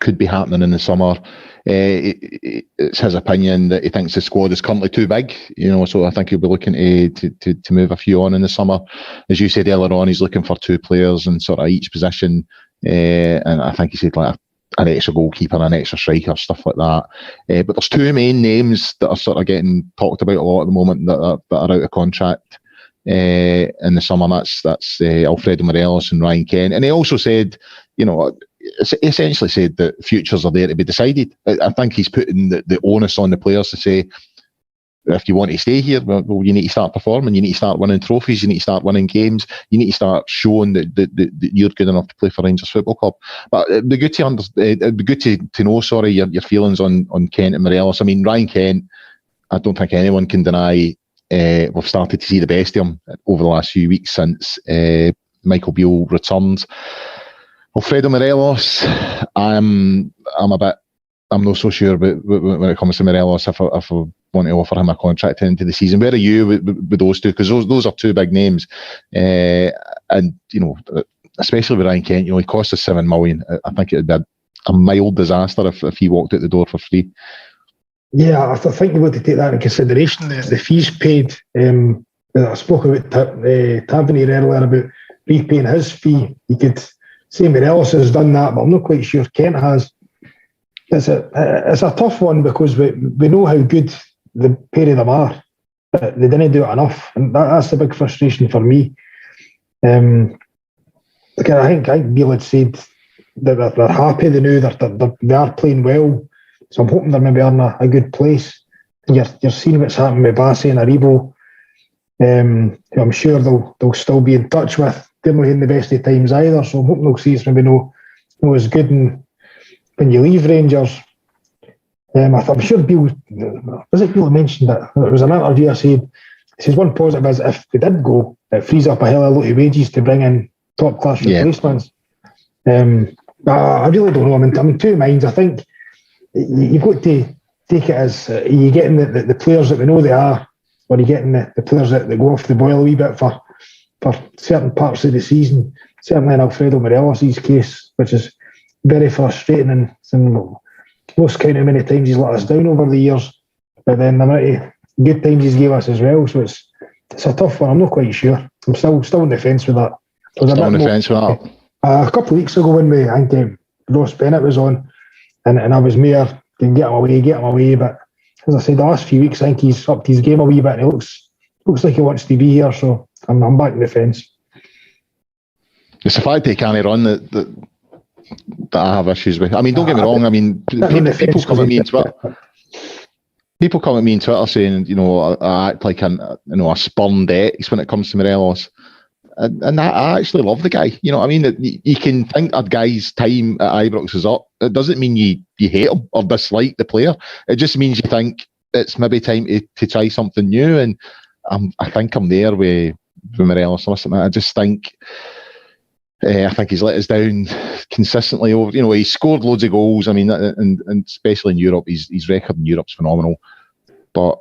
Speaker 1: could be happening in the summer. It's his opinion that he thinks the squad is currently too big, so I think he'll be looking to move a few on in the summer. As you said earlier on, he's looking for 2 players in sort of each position, and I think he said like an extra goalkeeper, an extra striker, stuff like that. But there's 2 main names that are sort of getting talked about a lot at the moment that are out of contract in the summer. That's Alfredo Morelos and Ryan Kent. And he also said, essentially said that futures are there to be decided. I think he's putting the onus on the players to say, if you want to stay here, well, you need to start performing, you need to start winning trophies, you need to start winning games, you need to start showing that you're good enough to play for Rangers Football Club. But it'd be good to know your feelings on Kent and Morelos. I mean, Ryan Kent, I don't think anyone can deny we've started to see the best of him over the last few weeks since Michael Beale returned. Alfredo Morelos, I'm not so sure when it comes to Morelos if I want to offer him a contract into the season. Where are you with those 2? Because those are 2 big names, and especially with Ryan Kent, he cost us $7 million. I think it would be a mild disaster if he walked out the door for free.
Speaker 3: Yeah, I think you've got to take that into consideration. The fees paid. I spoke about Tavernier earlier about repaying his fee. You could say Morelos has done that, but I'm not quite sure Kent has. It's a tough one because we know how good the pair of them are, but they didn't do it enough, and that's the big frustration for me. I think Beale had said that they're happy. They knew that they are playing well, so I'm hoping they're maybe in a good place. And you're seeing what's happening with Bassey and Aribo. Who I'm sure they'll still be in touch with. They're not in the best of times either, so I'm hoping they'll see it's maybe no as good when you leave Rangers. I'm sure Beale, was it Beale mentioned that? It was an interview. He says one positive is if they did go, it frees up a hell of a lot of wages to bring in top class replacements. I really don't know. I'm in 2 minds. I think you've got to take it as are you getting the players that we know they are, or are you getting the players that go off the boil a wee bit for certain parts of the season, certainly in Alfredo Morelos' case, which is very frustrating, and most count how many times he's let us down over the years, but then the amount of good times he's gave us as well, so it's a tough one. I'm not quite sure. I'm still on the fence with that. A couple of weeks ago when I think Ross Bennett was on, and I was mere, can get him away, but as I said, the last few weeks I think he's upped his game a wee bit, and he looks like he wants to be here, so I'm back in the fence.
Speaker 1: It's the fact they can't run that I have issues with. I mean, don't get me wrong. I mean, people come at me on Twitter. People come at me on Twitter saying, I act like a spurned ex when it comes to Morelos. And I actually love the guy. You know what I mean? You can think a guy's time at Ibrox is up. It doesn't mean you hate him or dislike the player. It just means you think it's maybe time to try something new. And I think I'm there with Morelos. Listen, I just think he's let us down consistently. Over, he scored loads of goals. I mean, and especially in Europe, his record in Europe's phenomenal. But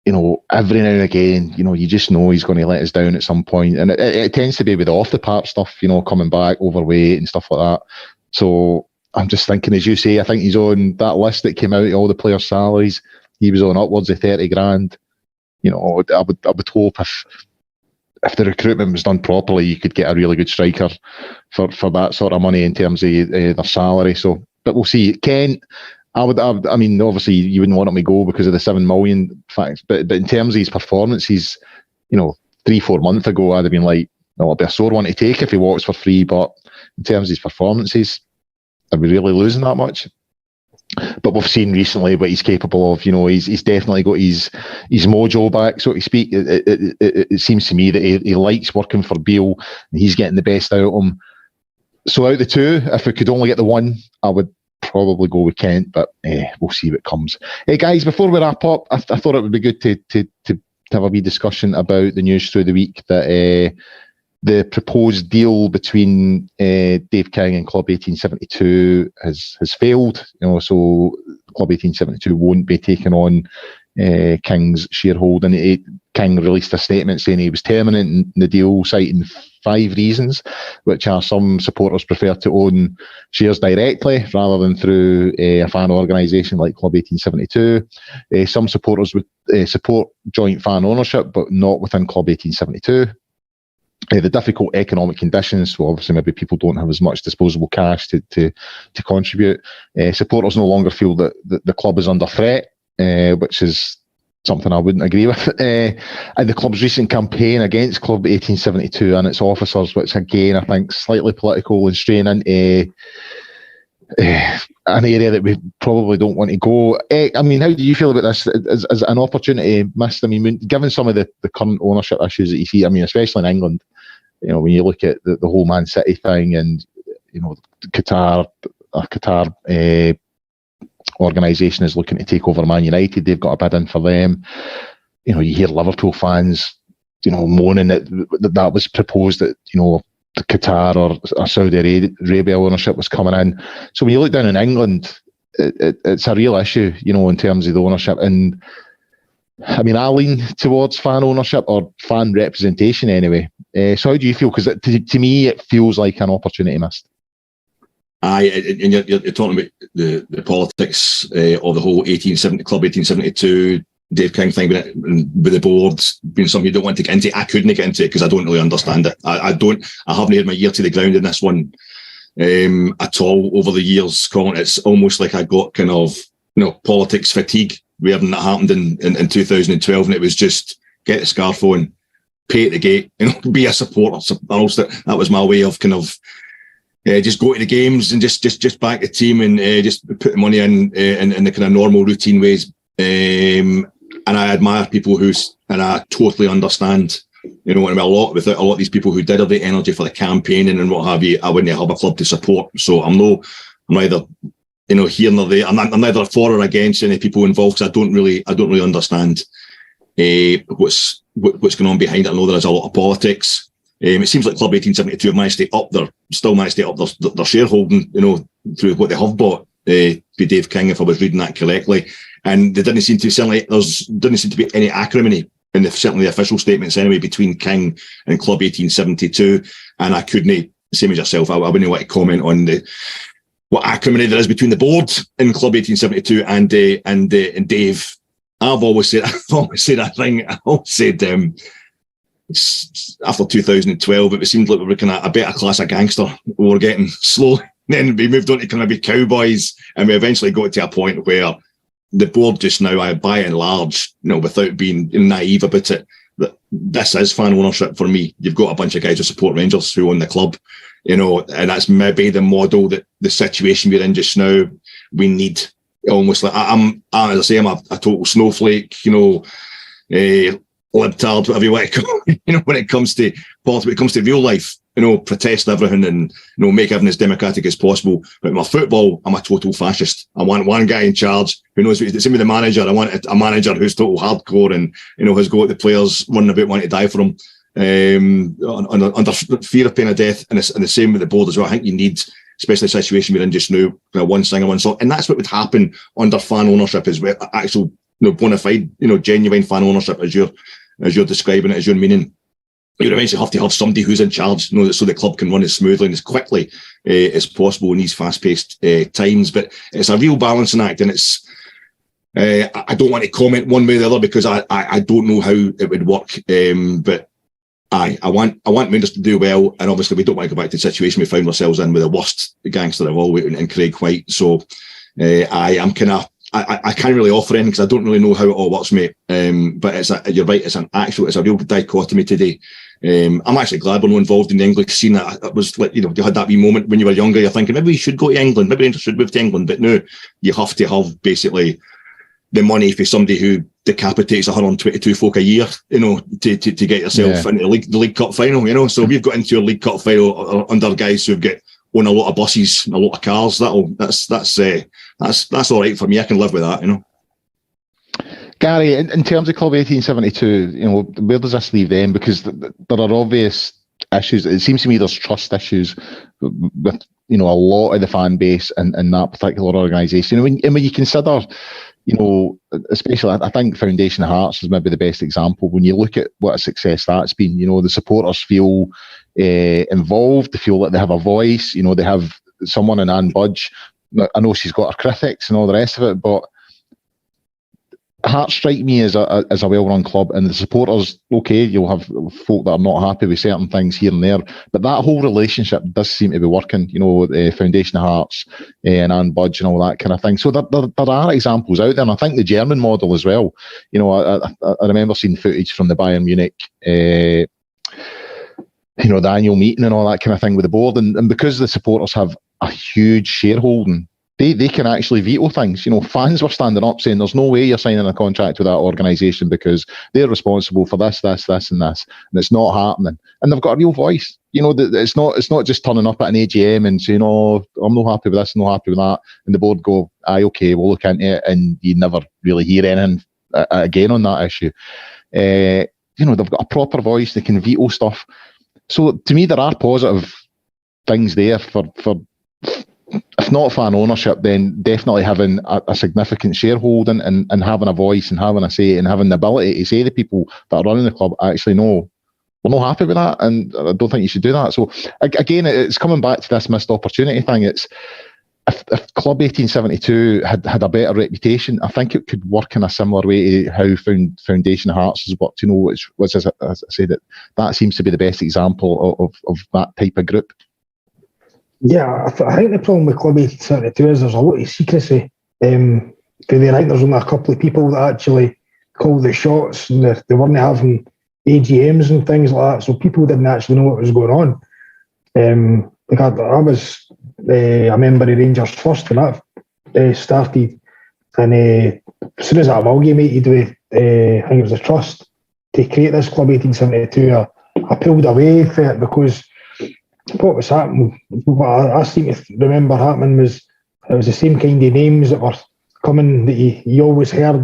Speaker 1: every now and again, you just know he's going to let us down at some point. And it tends to be with off the park stuff, coming back overweight and stuff like that. So I'm just thinking, as you say, I think he's on that list that came out of all the players' salaries. He was on upwards of 30 grand. I would hope if the recruitment was done properly, you could get a really good striker for that sort of money in terms of their salary. So, but we'll see. Kent, I mean, obviously you wouldn't want him to go because of the 7 million facts, but in terms of his performances, 3-4 months ago, I'd have been like, no, it'll be a sore one to take if he walks for free. But in terms of his performances, are we really losing that much? But we've seen recently what he's capable of. He's definitely got his mojo back, so to speak. It seems to me that he likes working for Beale, and he's getting the best out of him. So out of the two, if we could only get the one, I would probably go with Kent, but we'll see what comes. Hey guys, before we wrap up, I thought it would be good to have a wee discussion about the news through the week that the proposed deal between Dave King and Club 1872 has failed. So Club 1872 won't be taking on King's shareholding. King released a statement saying he was terminating the deal, citing 5 reasons, which are some supporters prefer to own shares directly rather than through a fan organisation like Club 1872. Some supporters would support joint fan ownership, but not within Club 1872. The difficult economic conditions, so obviously maybe people don't have as much disposable cash to contribute. Supporters no longer feel that the club is under threat, which is something I wouldn't agree with. And the club's recent campaign against Club 1872 and its officers, which again I think slightly political and straying into an area that we probably don't want to go. I mean, how do you feel about this as an opportunity missed? I mean, given some of the current ownership issues that you see, I mean, especially in England, when you look at the whole Man City thing and, Qatar organisation is looking to take over Man United. They've got a bid in for them. You hear Liverpool fans, moaning that was proposed that, the Qatar or Saudi Arabia ownership was coming in. So when you look down in England, it's a real issue, in terms of the ownership. And I mean, I lean towards fan ownership or fan representation anyway. So how do you feel? Because to me, it feels like an opportunity missed.
Speaker 2: Aye, and you're talking about the politics of the whole Club 1872, Dave King thing with the boards being something you don't want to get into. I couldn't get into it because I don't really understand it. I haven't had my ear to the ground in this one at all over the years, Colin. It's almost like I got kind of politics fatigue with everything that happened in 2012, and it was just get the scarf on, pay at the gate, be a supporter. That was my way of kind of just go to the games and just back the team and just put the money in the kind of normal routine ways. And I admire people and I totally understand, a lot of these people who did have the energy for the campaigning and what have you. I wouldn't have a club to support. So I'm neither here nor there. I'm neither for or against any people involved because I don't really understand what's going on behind it. I know there is a lot of politics. It seems like Club 1872 have managed to up their shareholding, through what they have bought. Be Dave King, if I was reading that correctly, and there didn't seem to be any acrimony in certainly the official statements anyway between King and Club 1872. And I couldn't, same as yourself, I wouldn't want to comment on what acrimony there is between the board in Club 1872 and Dave. I've always said a thing. I always said after 2012, it seemed like we were kind of a better class of gangster we were getting slowly. Then we moved on to kind of be cowboys, and we eventually got to a point where the board just now, by and large, without being naive about it, that this is fan ownership for me. You've got a bunch of guys who support Rangers who own the club, and that's maybe the model that the situation we're in just now we need almost like I'm as I say, I'm a total snowflake, libtard, whatever you want to call it, when it comes to politics, when it comes to real life, protest everything and, make everything as democratic as possible. But in my football, I'm a total fascist. I want one guy in charge who knows, the same with the manager. I want a manager who's total hardcore and, has got the players running about wanting to die for him, under fear of pain of death. And the same with the board as well. I think you need, especially the situation we're in just now, one singer, one song. And that's what would happen under fan ownership, is where actual, bona fide, genuine fan ownership, as you're describing it, as you're meaning. You'd eventually have to have somebody who's in charge, so the club can run as smoothly and as quickly as possible in these fast-paced times. But it's a real balancing act, and it's. I don't want to comment one way or the other because I don't know how it would work. But I want Rangers to do well, and obviously we don't want to go back to the situation we found ourselves in with the worst gangster of all in Craig White. So I am kind of. I can't really offer anything because I don't really know how it all works, mate. But you're right. It's a real dichotomy today. I'm actually glad we're not involved in the English scene. It was like, you had that wee moment when you were younger. You're thinking maybe we should go to England. Maybe Rangers should move to England. But no, you have to have basically the money for somebody who decapitates 122 folk a year, to get yourself into the League Cup final. So we've got into a League Cup final under guys who've got own a lot of buses and a lot of cars. That's all right for me. I can live with that,
Speaker 1: Gary, in terms of Club 1872, where does this leave them? Because there are obvious issues. It seems to me there's trust issues with, a lot of the fan base and that particular organisation. And when you consider, especially, I think Foundation Hearts is maybe the best example. When you look at what a success that's been, the supporters feel involved. They feel like they have a voice. They have someone in Anne Budge. I know she's got her critics and all the rest of it, but Hearts strike me as a well-run club, and the supporters, okay, you'll have folk that are not happy with certain things here and there, but that whole relationship does seem to be working, Foundation Hearts and Anne Budge and all that kind of thing. So there are examples out there, and I think the German model as well. I remember seeing footage from the Bayern Munich, the annual meeting and all that kind of thing with the board, and because the supporters have a huge shareholding, they can actually veto things. Fans were standing up saying there's no way you're signing a contract with that organisation because they're responsible for this, and this, and it's not happening. And they've got a real voice. It's not just turning up at an AGM and saying, "Oh, I'm not happy with this, I'm not happy with that," and the board go, "Aye, okay, we'll look into it," and you never really hear anything again on that issue. They've got a proper voice. They can veto stuff. So to me, there are positive things there for if not fan ownership, then definitely having a significant shareholding and having a voice and having a say and having the ability to say to people that are running the club, actually, no, we're not happy with that, and I don't think you should do that. So again, it's coming back to this missed opportunity thing. It's if Club 1872 had a better reputation, I think it could work in a similar way to how Foundation Hearts has worked. Which was, as I said, that seems to be the best example of that type of group.
Speaker 3: Yeah, I think the problem with Club 1872 is there's a lot of secrecy. I think there's only a couple of people that actually call the shots, and they weren't having AGMs and things like that, so people didn't actually know what was going on. I was a member of Rangers first when that started, and as soon as I amalgamated with, I think it was the Trust, to create this Club 1872, I pulled away from it because what was happening, what I seem to remember happening was it was the same kind of names that were coming that you always heard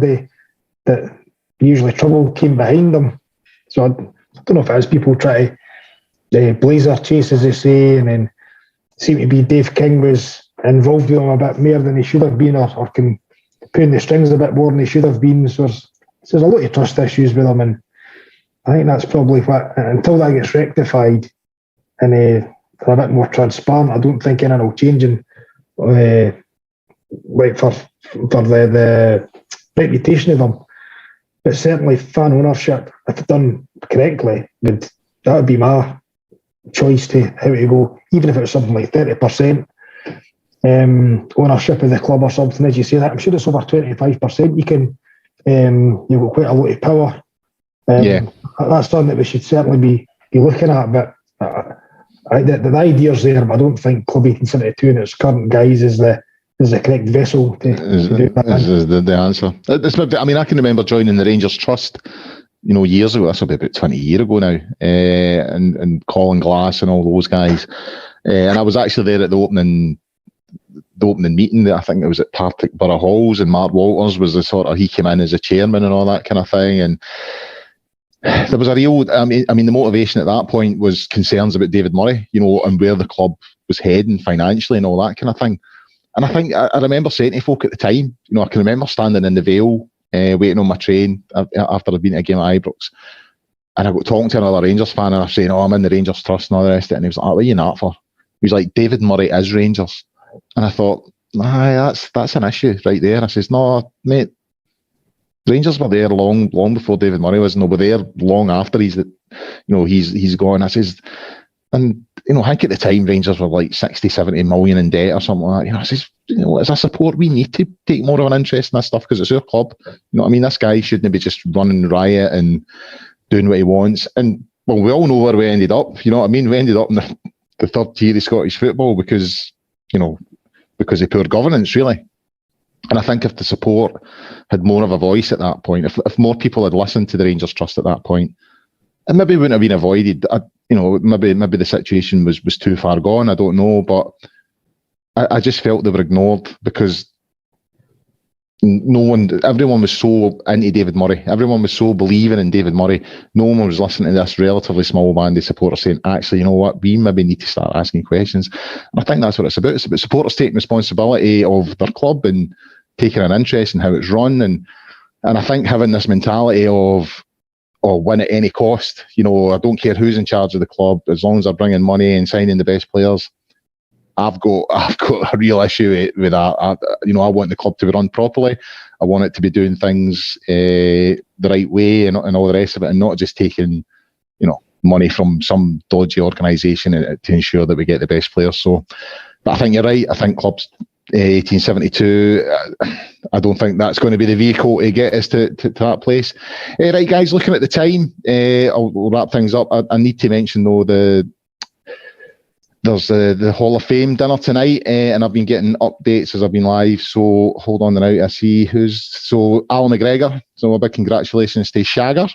Speaker 3: that usually trouble came behind them. So I don't know if it is people try to blazer chase, as they say, and then seemed to be Dave King was involved with them a bit more than he should have been, or can pulling the strings a bit more than he should have been. So there's a lot of trust issues with them, and I think that's probably what, until that gets rectified and they're a bit more transparent, I don't think anything will change. And like for the reputation of them, but certainly fan ownership, if done correctly, that would be my choice to how to go. Even if it was something like 30% ownership of the club or something, as you say that, I'm sure it's over 25%. You can, you've got quite a lot of power. That's something that we should certainly be looking at. But the idea's there, but I don't think Club 1872 and its current guise is the is the correct vessel to do that.
Speaker 1: Is the answer. I mean, I can remember joining the Rangers Trust, years ago. This will be about 20 years ago now, and Colin Glass and all those guys. And I was actually there at the opening meeting. I think it was at Partick Borough Halls, and Mark Walters was he came in as a chairman and all that kind of thing. And there was a real, I mean, the motivation at that point was concerns about David Murray, and where the club was heading financially and all that kind of thing. And I think I remember saying to folk at the time, I can remember standing in the Vale, waiting on my train after I'd been at a game at Ibrox. And I got talking to another Rangers fan, and I was saying, I'm in the Rangers Trust and all the rest of it. And he was like, what are you in that for? He was like, David Murray is Rangers. And I thought, that's an issue right there. I says, no, mate, Rangers were there long before David Murray was, and they were there long after he's gone. I says, and I think at the time Rangers were like 60, 70 million in debt or something like that. I says, as a support, we need to take more of an interest in this stuff because it's our club. What I mean? This guy shouldn't be just running riot and doing what he wants. And well, we all know where we ended up. You know what I mean? We ended up in the third tier of Scottish football because of poor governance, really. And I think if the support had more of a voice at that point, if more people had listened to the Rangers Trust at that point, and maybe it wouldn't have been avoided. Maybe the situation was too far gone. I don't know, but I just felt they were ignored because everyone was so into David Murray. Everyone was so believing in David Murray. No one was listening to this relatively small band of supporters saying, actually, you know what, we maybe need to start asking questions. And I think that's what it's about. It's about supporters taking responsibility of their club and taking an interest in how it's run. And I think having this mentality of, win at any cost. I don't care who's in charge of the club, as long as they're bringing money and signing the best players. I've got a real issue with that. I want the club to be run properly. I want it to be doing things the right way and all the rest of it, and not just taking, money from some dodgy organisation to ensure that we get the best players. So, but I think you're right. I think clubs 1872. I don't think that's going to be the vehicle to get us to that place. Right, guys. Looking at the time, I'll wrap things up. I need to mention though there's the Hall of Fame dinner tonight, and I've been getting updates as I've been live. So hold on now. I see Alan McGregor. So a big congratulations to Shagger.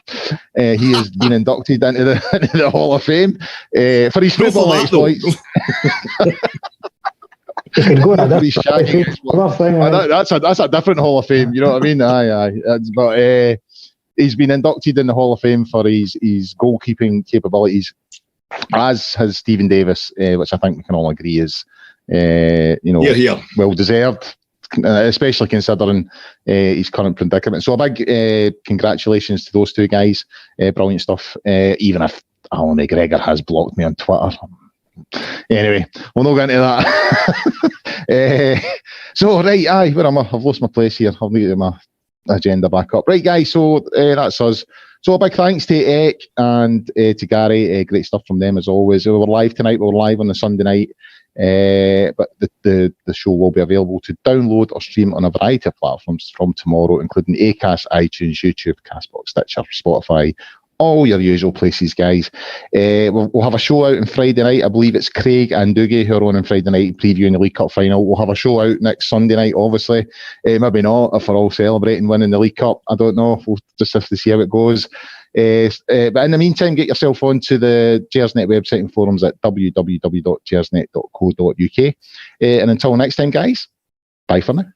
Speaker 1: He has been inducted into the Hall of Fame for his football exploits. That's a different Hall of Fame. You know what I mean? Aye. But he's been inducted in the Hall of Fame for his goalkeeping capabilities, as has Stephen Davis, which I think we can all agree is, well deserved, especially considering his current predicament. So a big congratulations to those two guys. Brilliant stuff. Even if Alan McGregor has blocked me on Twitter. Anyway, we'll not get into that. So, right, where am I? I've lost my place here. I'll need to get my agenda back up. Right, guys, so that's us. So a big thanks to Eck and to Gary. Great stuff from them as always. We were live tonight. We were live on the Sunday night. But the show will be available to download or stream on a variety of platforms from tomorrow, including Acast, iTunes, YouTube, Castbox, Stitcher, Spotify, all your usual places, guys. We'll have a show out on Friday night. I believe it's Craig and Dougie who are on Friday night previewing the League Cup final. We'll have a show out next Sunday night, obviously. Maybe not, if we're all celebrating winning the League Cup. I don't know. We'll just have to see how it goes. But in the meantime, get yourself onto the Gersnet website and forums at www.gersnet.co.uk. And until next time, guys, bye for now.